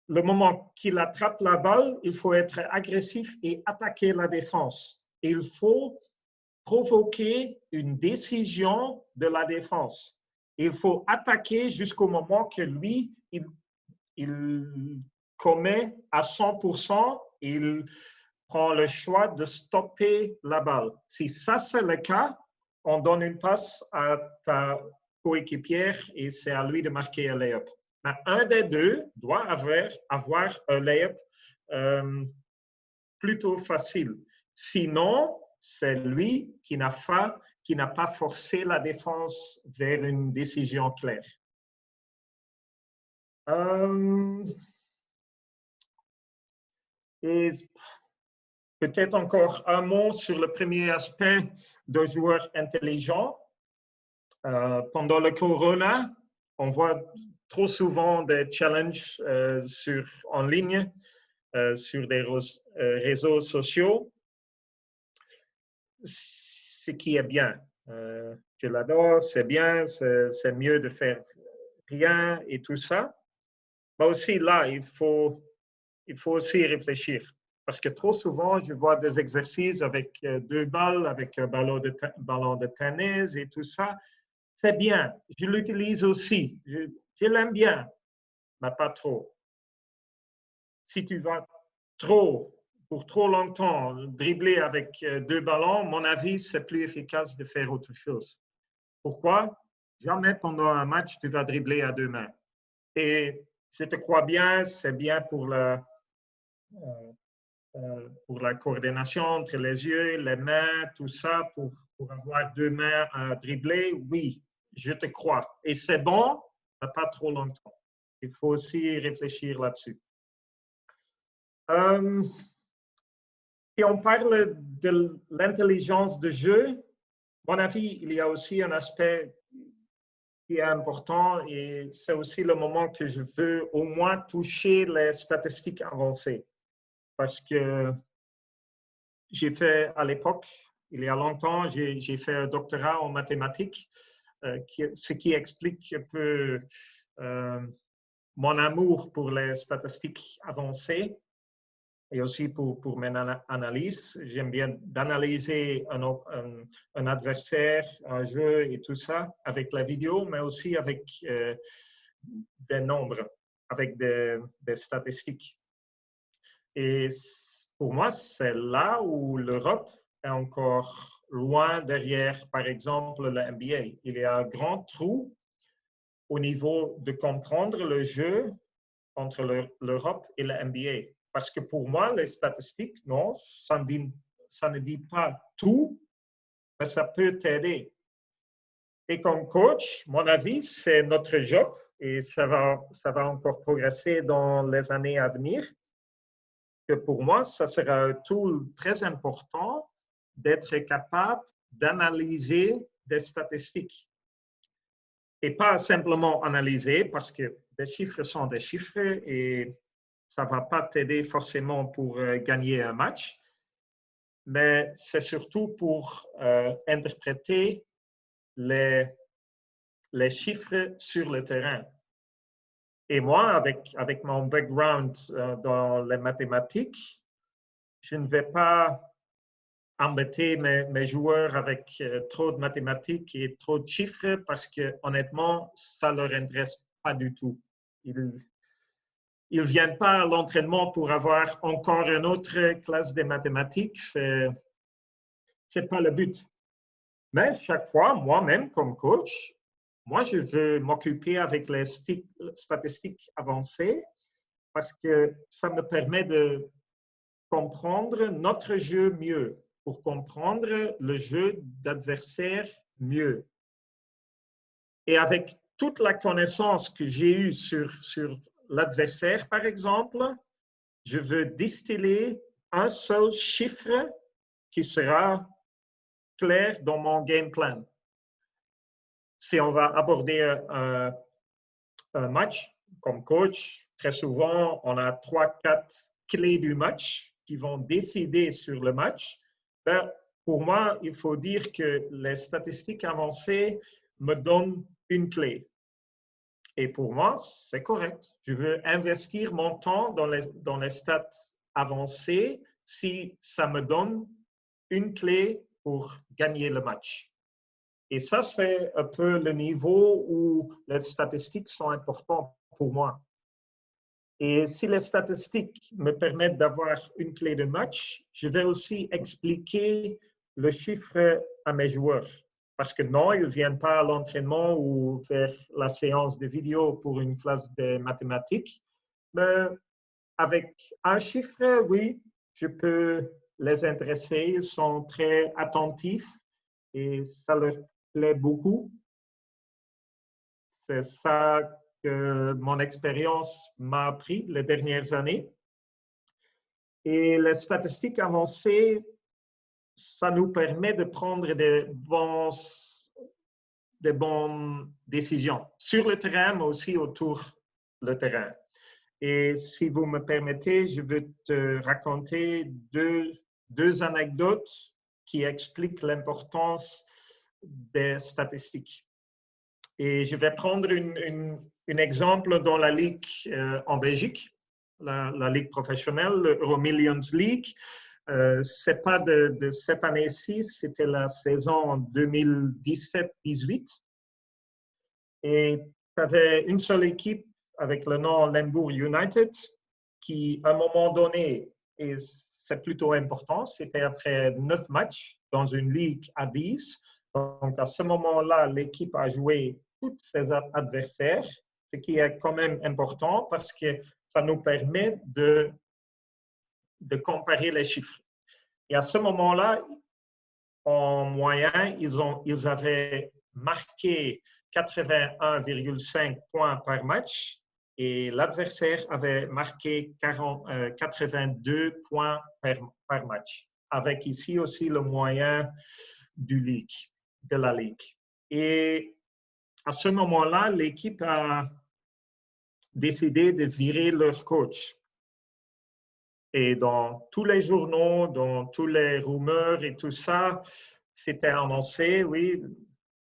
Le moment qu'il attrape la balle, il faut être agressif et attaquer la défense. Il faut provoquer une décision de la défense. Il faut attaquer jusqu'au moment que lui, il commet à 100%, il prend le choix de stopper la balle. Si ça, c'est le cas, on donne une passe à ta coéquipière et c'est à lui de marquer un lay-up. Mais un des deux doit avoir un lay-up plutôt facile. Sinon, c'est lui qui n'a pas forcé la défense vers une décision claire. Et peut-être encore un mot sur le premier aspect d'un joueur intelligent. Pendant le corona, on voit trop souvent des challenges en ligne, sur des réseaux sociaux, ce qui est bien. Je l'adore, c'est bien, c'est mieux de faire rien et tout ça. Mais aussi là, il faut aussi réfléchir. Parce que trop souvent, je vois des exercices avec 2 balles, avec un ballon de tennis et tout ça. C'est bien, je l'utilise aussi, je l'aime bien, mais pas trop. Si tu vas pour trop longtemps dribbler avec 2 ballons, mon avis, c'est plus efficace de faire autre chose. Pourquoi? Jamais pendant un match, tu vas dribbler à 2 mains. Et je te crois bien, c'est bien pour la coordination entre les yeux, les mains, tout ça, pour avoir 2 mains à dribbler, oui, je te crois. Et c'est bon, mais pas trop longtemps. Il faut aussi réfléchir là-dessus. Si on parle de l'intelligence de jeu, à mon avis, il y a aussi un aspect qui est important et c'est aussi le moment que je veux au moins toucher les statistiques avancées. Parce que j'ai fait à l'époque, il y a longtemps, j'ai fait un doctorat en mathématiques, ce qui explique un peu mon amour pour les statistiques avancées et aussi pour mes analyses. J'aime bien d'analyser un adversaire, un jeu et tout ça avec la vidéo, mais aussi avec des nombres, avec des statistiques. Et pour moi, c'est là où l'Europe est encore loin derrière, par exemple, la NBA. Il y a un grand trou au niveau de comprendre le jeu entre l'Europe et la NBA. Parce que pour moi, les statistiques, non, ça ne dit pas tout, mais ça peut t'aider. Et comme coach, mon avis, c'est notre job et ça va encore progresser dans les années à venir. Que pour moi, ça sera un tool très important d'être capable d'analyser des statistiques. Et pas simplement analyser parce que des chiffres sont des chiffres et ça ne va pas t'aider forcément pour gagner un match, mais c'est surtout pour interpréter les chiffres sur le terrain. Et moi, avec mon background dans les mathématiques, je ne vais pas embêter mes joueurs avec trop de mathématiques et trop de chiffres parce que honnêtement, ça ne leur intéresse pas du tout. Ils ne viennent pas à l'entraînement pour avoir encore une autre classe de mathématiques. Ce n'est pas le but. Mais chaque fois, moi-même, comme coach, moi, je veux m'occuper avec les statistiques avancées parce que ça me permet de comprendre notre jeu mieux, pour comprendre le jeu d'adversaire mieux. Et avec toute la connaissance que j'ai eue sur l'adversaire, par exemple, je veux distiller un seul chiffre qui sera clair dans mon game plan. Si on va aborder un match comme coach, très souvent, on a 3-4 clés du match qui vont décider sur le match. Ben, pour moi, il faut dire que les statistiques avancées me donnent une clé. Et pour moi, c'est correct. Je veux investir mon temps dans les stats avancées si ça me donne une clé pour gagner le match. Et ça, c'est un peu le niveau où les statistiques sont importantes pour moi. Et si les statistiques me permettent d'avoir une clé de match, je vais aussi expliquer le chiffre à mes joueurs. Parce que non, ils ne viennent pas à l'entraînement ou faire la séance de vidéo pour une classe de mathématiques. Mais avec un chiffre, oui, je peux les intéresser. Ils sont très attentifs et ça leur plaît beaucoup. C'est ça que mon expérience m'a appris les dernières années. Et les statistiques avancées, ça nous permet de prendre de bonnes décisions sur le terrain, mais aussi autour du terrain. Et si vous me permettez, je veux te raconter deux anecdotes qui expliquent l'importance des statistiques. Et je vais prendre un exemple dans la Ligue en Belgique, la Ligue professionnelle, l'Euromillions League. Ce n'est pas de cette année-ci, c'était la saison 2017-18. Et tu avais une seule équipe avec le nom Lembourg United qui, à un moment donné, et c'est plutôt important, c'était après 9 matchs dans une ligue à 10. Donc, à ce moment-là, l'équipe a joué tous ses adversaires, ce qui est quand même important parce que ça nous permet de comparer les chiffres. Et à ce moment-là, en moyenne, ils avaient marqué 81,5 points par match et l'adversaire avait marqué 82 points par match, avec ici aussi le moyen de la ligue. Et à ce moment-là, l'équipe a décidé de virer leur coach. Et dans tous les journaux, dans tous les rumeurs et tout ça, c'était annoncé, oui,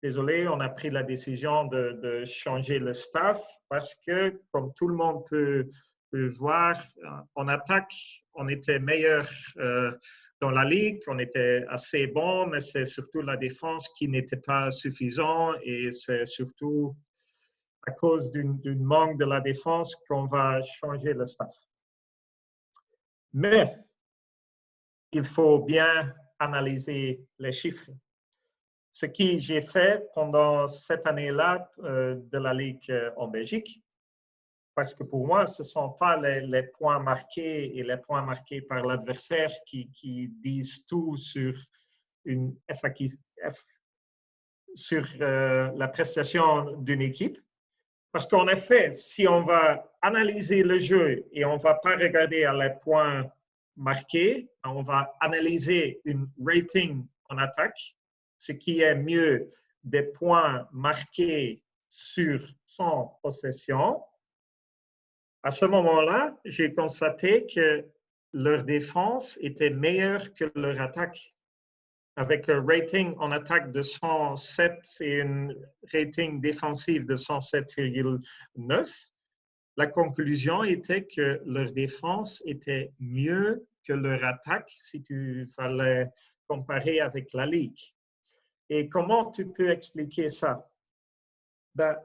désolé, on a pris la décision de changer le staff parce que, comme tout le monde peut voir, en attaque, on était meilleur dans la ligue, on était assez bon, mais c'est surtout la défense qui n'était pas suffisante et c'est surtout à cause d'une manque de la défense qu'on va changer le staff. Mais il faut bien analyser les chiffres. Ce que j'ai fait pendant cette année-là de la Ligue en Belgique, parce que pour moi, ce ne sont pas les points marqués et les points marqués par l'adversaire qui disent tout sur la prestation d'une équipe. Parce qu'en effet, si on va analyser le jeu et on ne va pas regarder à les points marqués, on va analyser une rating en attaque, ce qui est mieux des points marqués sur 100 possessions. À ce moment-là, j'ai constaté que leur défense était meilleure que leur attaque. Avec un rating en attaque de 107 et un rating défensif de 107,9, la conclusion était que leur défense était mieux que leur attaque si tu fallait comparer avec la Ligue. Et comment tu peux expliquer ça? Ben,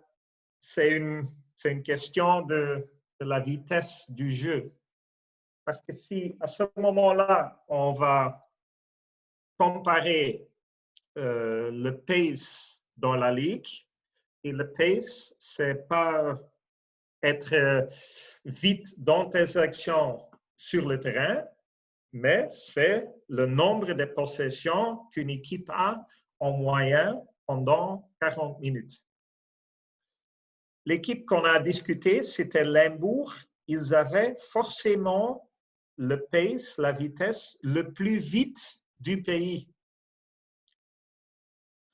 c'est une question de la vitesse du jeu. Parce que si à ce moment-là, on va comparer le pace dans la ligue, et le pace, c'est pas être vite dans tes actions sur le terrain, mais c'est le nombre de possessions qu'une équipe a en moyenne pendant 40 minutes. L'équipe qu'on a discutée, c'était Limbourg. Ils avaient forcément le pace, la vitesse, le plus vite du pays.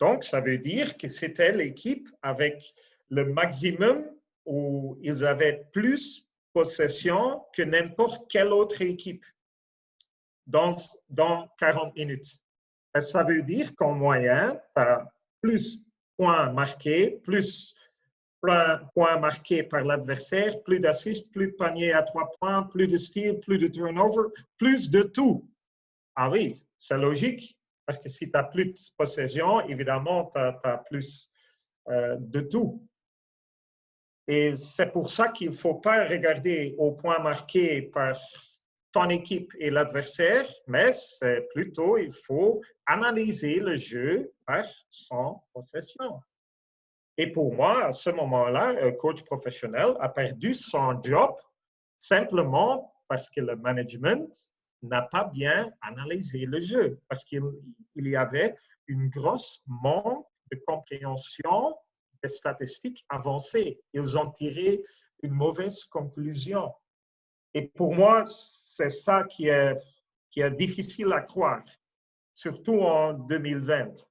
Donc, ça veut dire que c'était l'équipe avec le maximum où ils avaient plus de possession que n'importe quelle autre équipe dans 40 minutes. Et ça veut dire qu'en moyenne, tu as plus de points marqués, plus points marqués par l'adversaire, plus d'assists, plus de paniers à 3 points, plus de steals, plus de turnover, plus de tout. Ah oui, c'est logique, parce que si tu as plus de possession, évidemment, tu as plus de tout. Et c'est pour ça qu'il ne faut pas regarder aux points marqués par ton équipe et l'adversaire, mais c'est plutôt, il faut analyser le jeu par son possession. Et pour moi, à ce moment-là, un coach professionnel a perdu son job simplement parce que le management n'a pas bien analysé le jeu, parce qu'il y avait une grosse manque de compréhension des statistiques avancées. Ils ont tiré une mauvaise conclusion. Et pour moi, c'est ça qui est difficile à croire, surtout en 2020.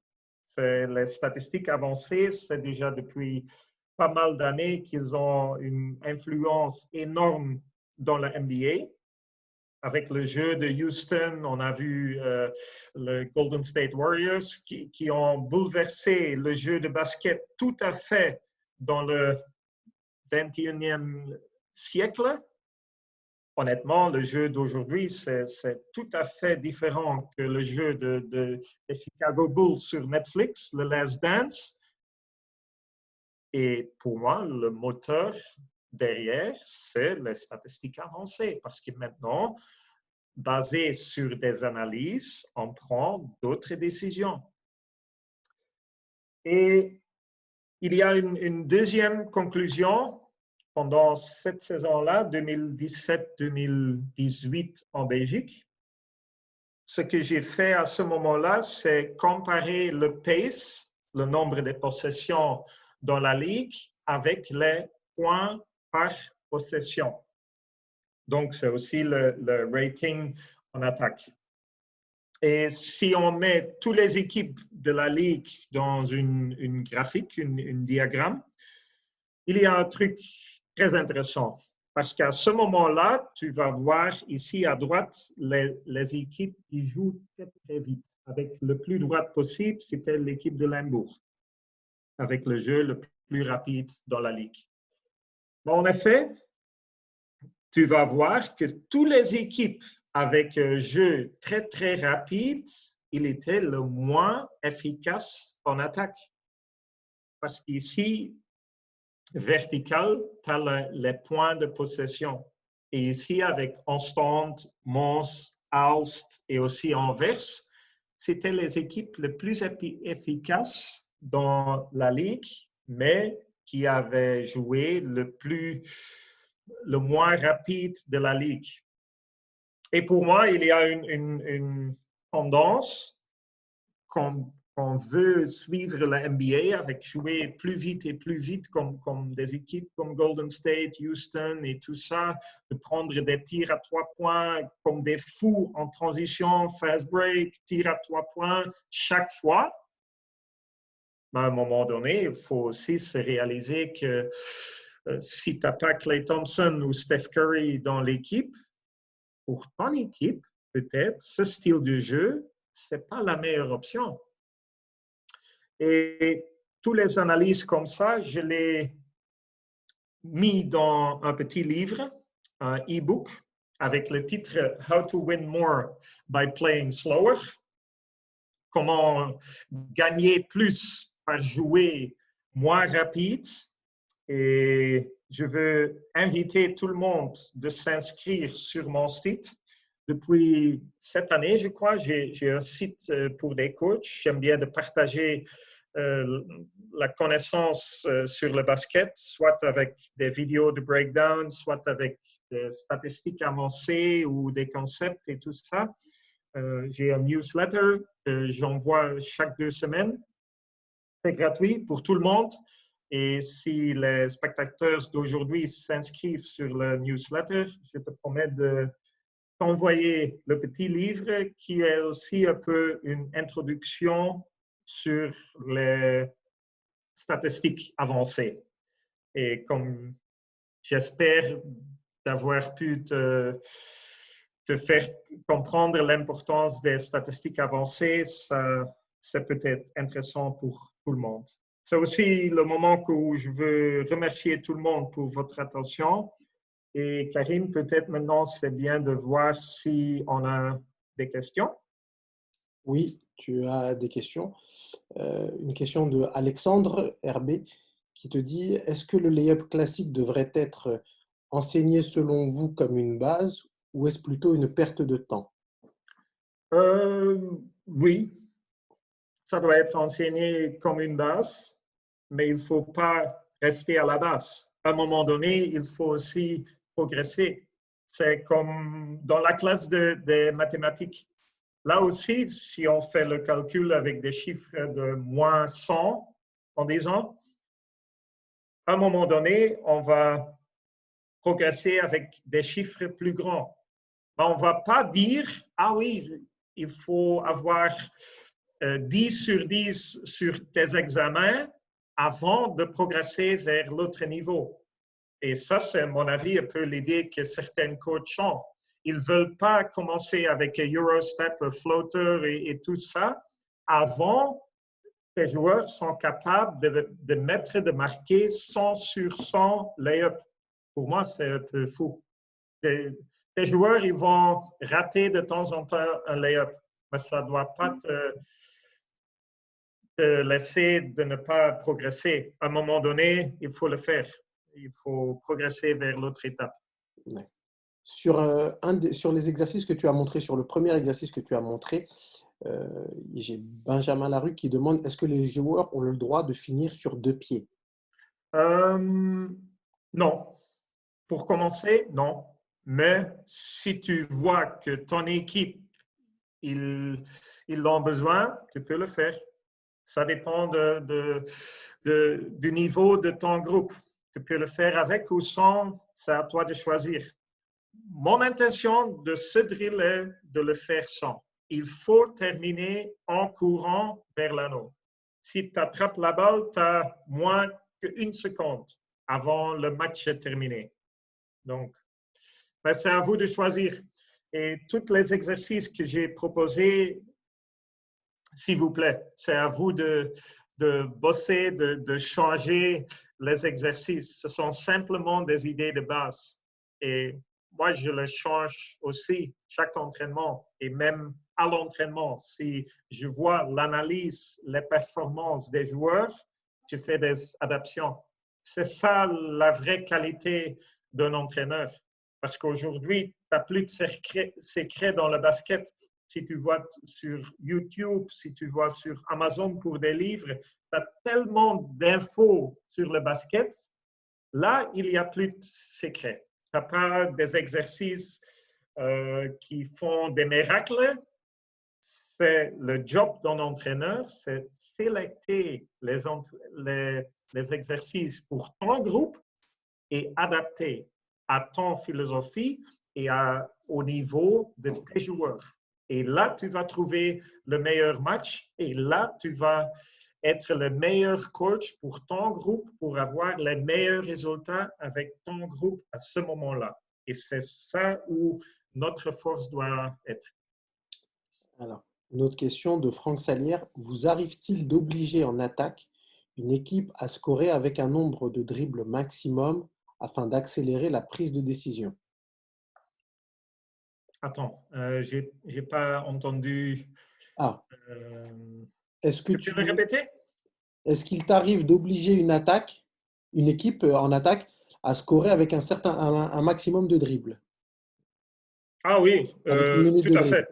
Les statistiques avancées, c'est déjà depuis pas mal d'années qu'ils ont une influence énorme dans la NBA. Avec le jeu de Houston, on a vu le Golden State Warriors qui ont bouleversé le jeu de basket tout à fait dans le 21e siècle. Honnêtement, le jeu d'aujourd'hui, c'est tout à fait différent que le jeu des Chicago Bulls sur Netflix, le Last Dance. Et pour moi, le moteur derrière, c'est les statistiques avancées. Parce que maintenant, basé sur des analyses, on prend d'autres décisions. Et il y a une deuxième conclusion pendant cette saison-là, 2017-2018 en Belgique. Ce que j'ai fait à ce moment-là, c'est comparer le pace, le nombre de possessions dans la ligue, avec les points par possession. Donc, c'est aussi le rating en attaque. Et si on met toutes les équipes de la ligue dans une graphique, une diagramme, il y a un truc très intéressant. Parce qu'à ce moment-là, tu vas voir ici à droite les équipes qui jouent très, très vite. Avec le plus droit possible, c'était l'équipe de Limbourg, avec le jeu le plus rapide dans la ligue. Bon, en effet, tu vas voir que toutes les équipes avec un jeu très, très rapide, il était le moins efficace en attaque. Parce qu'ici, vertical, tu as les points de possession. Et ici, avec Ostende, Mons, Aalst et aussi Anvers, c'était les équipes les plus efficaces dans la ligue, mais qui avaient joué le moins rapide de la ligue. Et pour moi, il y a une tendance qu'on veut suivre la NBA avec jouer plus vite et plus vite comme des équipes comme Golden State, Houston et tout ça, de prendre des tirs à 3 points comme des fous en transition, fast break, tir à 3 points chaque fois. Mais à un moment donné, il faut aussi se réaliser que si tu n'as pas Klay Thompson ou Steph Curry dans l'équipe, pour ton équipe, peut-être, ce style de jeu, ce n'est pas la meilleure option. Et toutes les analyses comme ça, je les mis dans un petit livre, un e-book, avec le titre How to Win More by Playing Slower. Comment gagner plus par jouer moins rapide. Et je veux inviter tout le monde de s'inscrire sur mon site. Depuis cette année, je crois, j'ai un site pour des coachs. J'aime bien de partager la connaissance sur le basket, soit avec des vidéos de breakdown, soit avec des statistiques avancées ou des concepts et tout ça. J'ai un newsletter que j'envoie chaque 2 semaines. C'est gratuit pour tout le monde. Et si les spectateurs d'aujourd'hui s'inscrivent sur le newsletter, je te promets de t'envoyer le petit livre qui est aussi un peu une introduction sur les statistiques avancées. Et comme j'espère d'avoir pu te faire comprendre l'importance des statistiques avancées, c'est peut-être intéressant pour tout le monde. C'est aussi le moment où je veux remercier tout le monde pour votre attention. Et Karim, peut-être maintenant, c'est bien de voir si on a des questions. Oui, tu as des questions. Une question de Alexandre RB qui te dit: est-ce que le layup classique devrait être enseigné selon vous comme une base ou est-ce plutôt une perte de temps? Oui, ça doit être enseigné comme une base, mais il ne faut pas rester à la base. À un moment donné, il faut aussi progresser. C'est comme dans la classe de mathématiques. Là aussi, si on fait le calcul avec des chiffres de moins 100 en disant, à un moment donné, on va progresser avec des chiffres plus grands. Mais on ne va pas dire, ah oui, il faut avoir 10 sur 10 sur tes examens avant de progresser vers l'autre niveau. Et ça, c'est à mon avis un peu l'idée que certains coachs ont. Ils ne veulent pas commencer avec un Eurostep, un floater et tout ça avant que les joueurs sont capables de marquer 100 sur 100 lay-up. Pour moi, c'est un peu fou. Les joueurs, ils vont rater de temps en temps un lay-up, mais ça ne doit pas te laisser de ne pas progresser. À un moment donné, il faut le faire. Il faut progresser vers l'autre étape. Ouais. Sur les exercices que tu as montrés, sur le premier exercice que tu as montré, j'ai Benjamin Larue qui demande: est-ce que les joueurs ont le droit de finir sur 2 pieds? Non. Pour commencer, non. Mais si tu vois que ton équipe, ils l'ont besoin, tu peux le faire. Ça dépend du niveau de ton groupe. Tu peux le faire avec ou sans, c'est à toi de choisir. Mon intention de ce drill est de le faire sans. Il faut terminer en courant vers l'anneau. Si tu attrapes la balle, tu as moins qu'une seconde avant le match est terminé. Donc, ben, c'est à vous de choisir. Et tous les exercices que j'ai proposés, s'il vous plaît, c'est à vous de bosser, de changer les exercices. Ce sont simplement des idées de base. Et moi, je les change aussi chaque entraînement et même à l'entraînement. Si je vois l'analyse, les performances des joueurs, je fais des adaptations. C'est ça la vraie qualité d'un entraîneur. Parce qu'aujourd'hui, tu n'as plus de secrets dans le basket. Si tu vois sur YouTube, si tu vois sur Amazon pour des livres, tu as tellement d'infos sur le basket. Là, il n'y a plus de secrets. Tu n'as pas des exercices qui font des miracles. C'est le job d'un entraîneur, c'est sélecter les exercices pour ton groupe et adapter à ton philosophie et au niveau de tes joueurs. Et là, tu vas trouver le meilleur match et là, tu vas être le meilleur coach pour ton groupe pour avoir les meilleurs résultats avec ton groupe à ce moment-là. Et c'est ça où notre force doit être. Alors, une autre question de Franck Salière. Vous arrive-t-il d'obliger en attaque une équipe à scorer avec un nombre de dribbles maximum afin d'accélérer la prise de décision? Attends, j'ai pas entendu. Ah, Euh, est-ce que tu peux me répéter? est-ce qu'il t'arrive d'obliger une équipe en attaque, à scorer avec un maximum de dribbles, Ah oui, avec une limite tout de à dribbles? fait.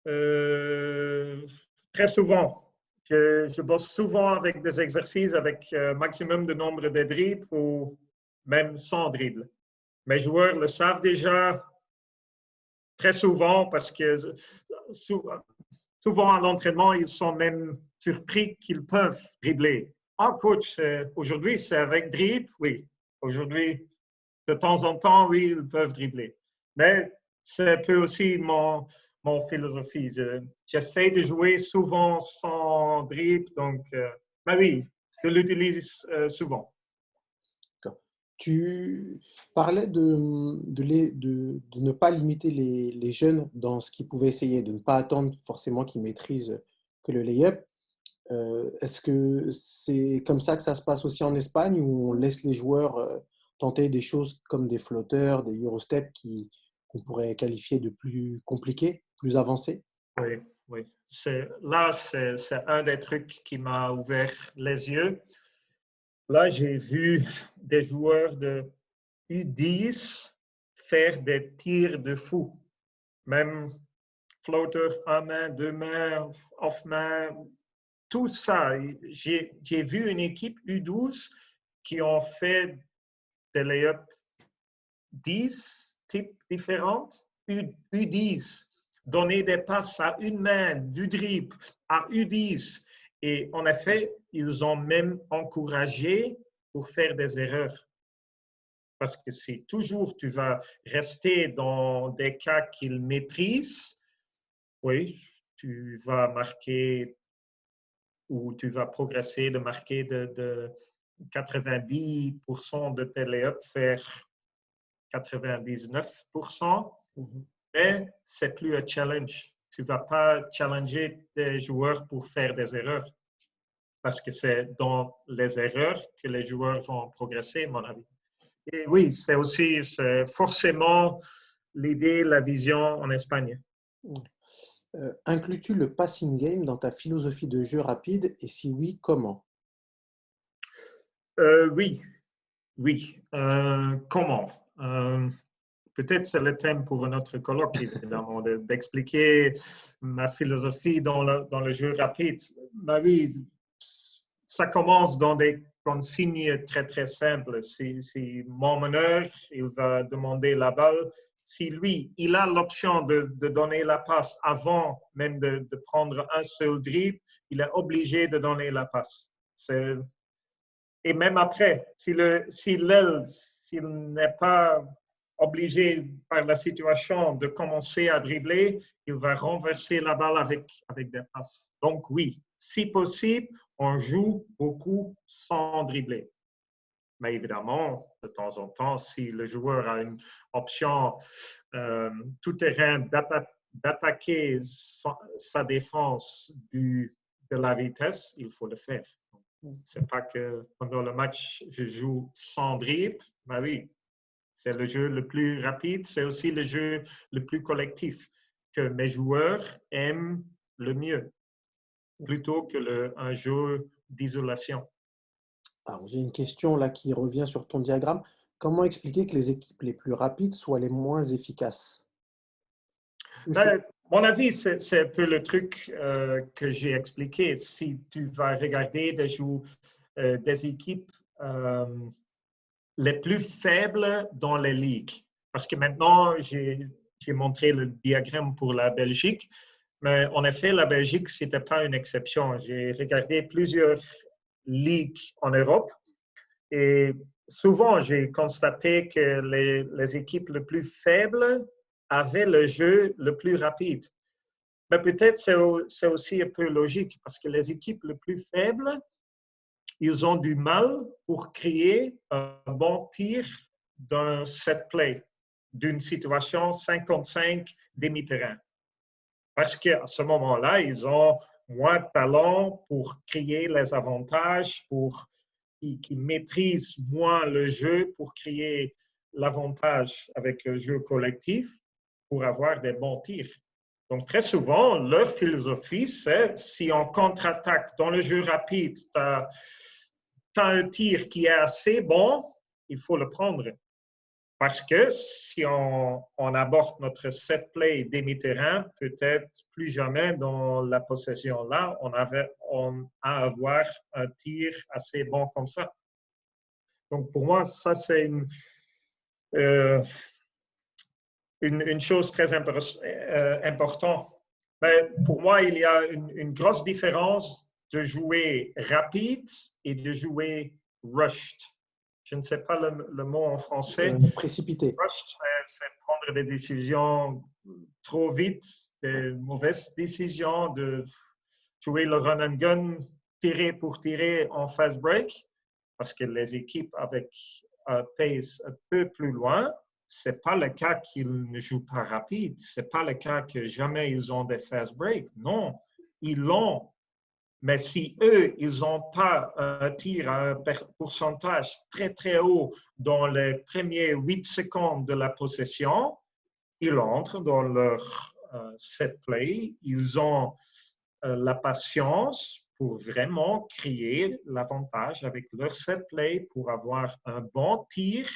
Euh, Très souvent. Je bosse souvent avec des exercices avec maximum de nombre de dribbles ou même sans dribbles. Mes joueurs le savent déjà très souvent parce que souvent à l'entraînement, ils sont même surpris qu'ils peuvent dribbler. Ah, coach, aujourd'hui, c'est avec dribble? Oui. Aujourd'hui, de temps en temps, oui, ils peuvent dribbler. Mais c'est un peu aussi mon philosophie. J'essaie de jouer souvent sans dribble, donc, ben oui, je l'utilise souvent. D'accord. Tu parlais de ne pas limiter les jeunes dans ce qu'ils pouvaient essayer, de ne pas attendre forcément qu'ils maîtrisent que le lay-up. Est-ce que c'est comme ça que ça se passe aussi en Espagne, où on laisse les joueurs tenter des choses comme des flotteurs, des Eurostep qu'on pourrait qualifier de plus compliqués, plus avancés? Oui, oui. Là, c'est un des trucs qui m'a ouvert les yeux. Là, j'ai vu des joueurs de U10 faire des tirs de fou. Même floater, un main, deux mains, off main, tout ça. J'ai vu une équipe U12 qui ont fait des layups 10 types différents. U10, donner des passes à une main, du dribble à U10. Et en effet, ils ont même encouragé pour faire des erreurs. Parce que si toujours tu vas rester dans des cas qu'ils maîtrisent, oui, tu vas marquer ou tu vas progresser de marquer de 90% de tes layups vers 99%, Mhm. mais c'est plus un challenge. Tu ne vas pas challenger tes joueurs pour faire des erreurs parce que c'est dans les erreurs que les joueurs vont progresser, à mon avis. Et oui, c'est forcément l'idée, la vision en Espagne. Inclus-tu le passing game dans ta philosophie de jeu rapide et si oui, comment? Oui, oui. Comment? Peut-être c'est le thème pour un autre colloque, évidemment, d'expliquer ma philosophie dans le jeu rapide. Ma vie, ça commence dans des consignes très, très simples. Si mon meneur, il va demander la balle, si lui, il a l'option de donner la passe avant même de prendre un seul dribble, il est obligé de donner la passe. Et même après, s'il n'est pas obligé par la situation de commencer à dribbler, il va renverser la balle avec des passes. Donc oui, si possible, on joue beaucoup sans dribbler. Mais évidemment, de temps en temps, si le joueur a une option tout-terrain d'attaquer sa défense de la vitesse, il faut le faire. C'est pas que pendant le match, je joue sans dribble. Ben oui, c'est le jeu le plus rapide, c'est aussi le jeu le plus collectif que mes joueurs aiment le mieux, plutôt que un jeu d'isolation. Alors, j'ai une question là qui revient sur ton diagramme. Comment expliquer que les équipes les plus rapides soient les moins efficaces? Ben, mon avis, c'est un peu le truc que j'ai expliqué. Si tu vas regarder des équipes les plus faibles dans les ligues, parce que maintenant, j'ai montré le diagramme pour la Belgique, mais en effet, la Belgique, ce n'était pas une exception. J'ai regardé plusieurs ligues en Europe et souvent, j'ai constaté que les équipes les plus faibles avaient le jeu le plus rapide. Mais peut-être c'est aussi un peu logique parce que les équipes les plus faibles, ils ont du mal pour créer un bon tir d'un set play, d'une situation 55 demi-terrain. Parce qu'à ce moment-là, ils ont moins de talent pour créer les avantages, qui maîtrisent moins le jeu pour créer l'avantage avec le jeu collectif pour avoir des bons tirs. Donc, très souvent, leur philosophie, c'est si on contre-attaque dans le jeu rapide, tu as un tir qui est assez bon, il faut le prendre. Parce que si on aborde notre set play demi-terrain, peut-être plus jamais dans la possession-là, on a à avoir un tir assez bon comme ça. Donc, pour moi, ça, c'est une chose très importante. Mais pour moi, il y a une grosse différence de jouer rapide et de jouer rushed. Je ne sais pas le mot en français. Précipité. Rushed, c'est prendre des décisions trop vite, des mauvaises décisions, de jouer le run and gun, tirer pour tirer en fast break, parce que les équipes avec un pace un peu plus loin, ce n'est pas le cas qu'ils ne jouent pas rapide. Ce n'est pas le cas que jamais ils ont des fast breaks. Non, ils l'ont. Mais si eux, ils n'ont pas un tir à un pourcentage très, très haut dans les premiers 8 secondes de la possession, ils entrent dans leur set play. Ils ont la patience pour vraiment créer l'avantage avec leur set play pour avoir un bon tir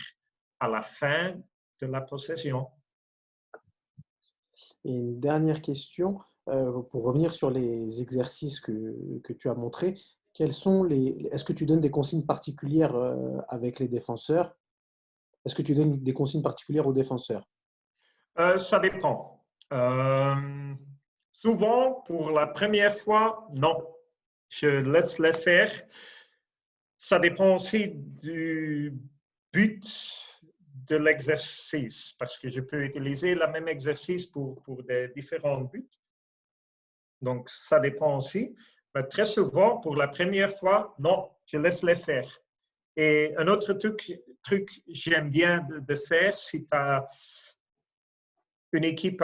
à la fin de la possession. Et une dernière question, pour revenir sur les exercices que tu as montrés, est-ce que tu donnes des consignes particulières avec les défenseurs? Est-ce que tu donnes des consignes particulières aux défenseurs? Ça dépend. Souvent, pour la première fois, non. Je laisse les faire. Ça dépend aussi du but de l'exercice, parce que je peux utiliser le même exercice pour des différents buts. Donc, ça dépend aussi. Mais très souvent, pour la première fois, non, je laisse les faire. Et un autre truc j'aime bien de faire, si tu as une équipe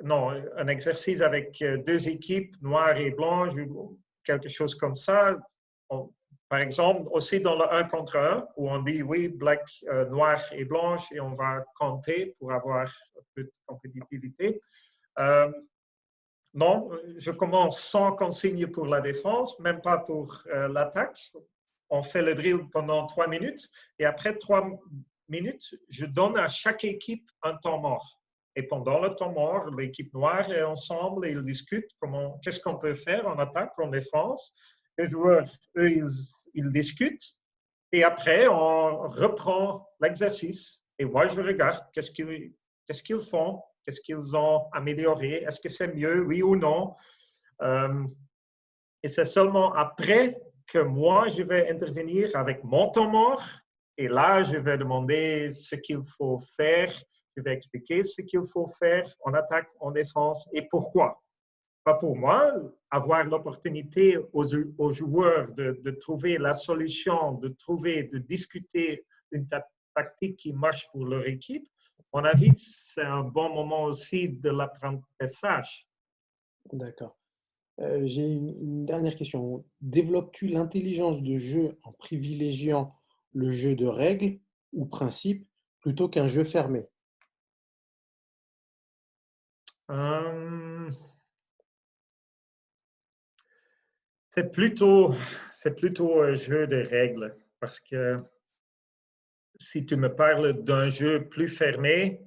non, un exercice avec deux équipes, noires et blanches, ou quelque chose comme ça. Par exemple, aussi dans le 1 contre 1, où on dit oui, black, noir et blanche, et on va compter pour avoir un peu de compétitivité. Non, je commence sans consigne pour la défense, même pas pour l'attaque. On fait le drill pendant 3 minutes, et après 3 minutes, je donne à chaque équipe un temps mort. Et pendant le temps mort, l'équipe noire est ensemble et ils discutent qu'est-ce qu'on peut faire en attaque, en défense. Les joueurs, eux, ils discutent. Et après, on reprend l'exercice. Et moi, je regarde qu'est-ce qu'ils font, qu'est-ce qu'ils ont amélioré, est-ce que c'est mieux, oui ou non. Et c'est seulement après que moi, je vais intervenir avec mon temps mort. Et là, je vais demander ce qu'il faut faire. Je vais expliquer ce qu'il faut faire en attaque, en défense et pourquoi. Pas pour moi, avoir l'opportunité aux joueurs de trouver la solution, de discuter une tactique qui marche pour leur équipe. À mon avis, c'est un bon moment aussi de l'apprentissage. D'accord. J'ai une dernière question. Développes-tu l'intelligence de jeu en privilégiant le jeu de règles ou principes plutôt qu'un jeu fermé? Euh, c'est plutôt un jeu de règles parce que si tu me parles d'un jeu plus fermé,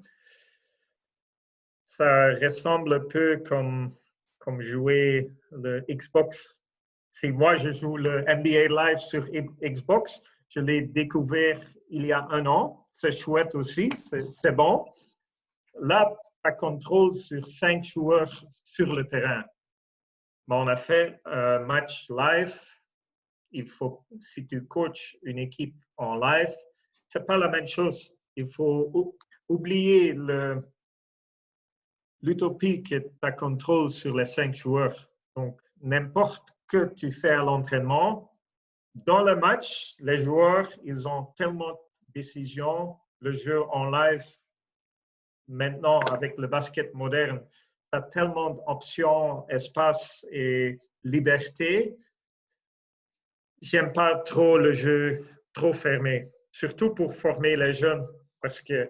ça ressemble un peu comme jouer le Xbox. Si moi je joue le NBA Live sur Xbox, je l'ai découvert il y a un an. C'est chouette aussi, c'est bon. Là, tu as contrôle sur 5 joueurs sur le terrain. Mais on a fait un match live. Si tu coaches une équipe en live, c'est pas la même chose. Il faut oublier l'utopie que tu as contrôle sur les 5 joueurs. Donc, n'importe que tu fais à l'entraînement, dans le match, les joueurs, ils ont tellement de décisions. Le jeu en live, maintenant, avec le basket moderne, tu as tellement d'options, espace et liberté. J'aime pas trop le jeu trop fermé, surtout pour former les jeunes, parce que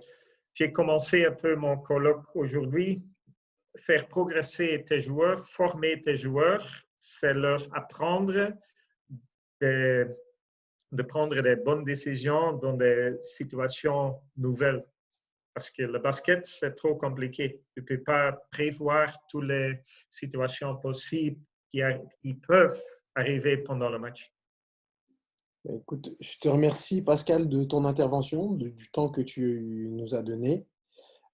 j'ai commencé un peu mon colloque aujourd'hui. Faire progresser tes joueurs, former tes joueurs, c'est leur apprendre de, de prendre des bonnes décisions dans des situations nouvelles. Parce que le basket, c'est trop compliqué. Tu ne peux pas prévoir toutes les situations possibles qui peuvent arriver pendant le match. Bah, écoute, je te remercie Pascal de ton intervention, du temps que tu nous as donné.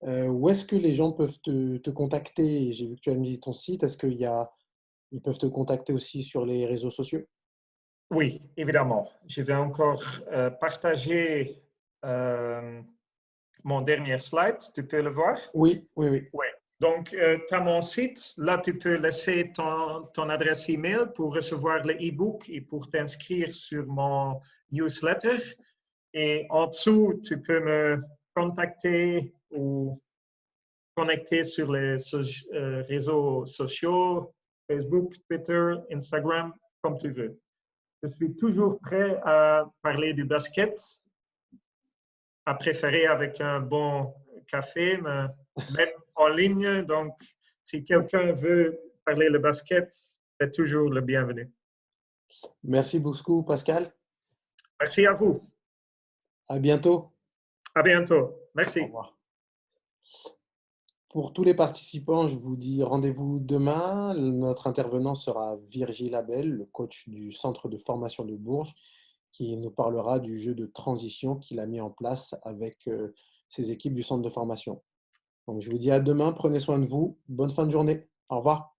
Où est-ce que les gens peuvent te contacter? J'ai vu que tu as mis ton site. Est-ce ils peuvent te contacter aussi sur les réseaux sociaux? Oui, évidemment. Je vais encore partager euh, mon dernier slide. Tu peux le voir? Oui, oui, oui. Oui. Donc, tu as mon site. Là, tu peux laisser ton adresse email pour recevoir le e-book et pour t'inscrire sur mon newsletter. Et en dessous, tu peux me contacter ou connecter sur les réseaux sociaux, Facebook, Twitter, Instagram, comme tu veux. Je suis toujours prêt à parler du basket, à préférer avec un bon café, mais même en ligne. Donc, si quelqu'un veut parler le basket, c'est toujours le bienvenu. Merci beaucoup Pascal. Merci à vous. À bientôt. À bientôt. Au Merci. revoir. Pour tous les participants, je vous dis rendez-vous demain. Notre intervenant sera Virgile Abel, le coach du centre de formation de Bourges, qui nous parlera du jeu de transition qu'il a mis en place avec ses équipes du centre de formation. Donc, je vous dis à demain, prenez soin de vous, bonne fin de journée, au revoir.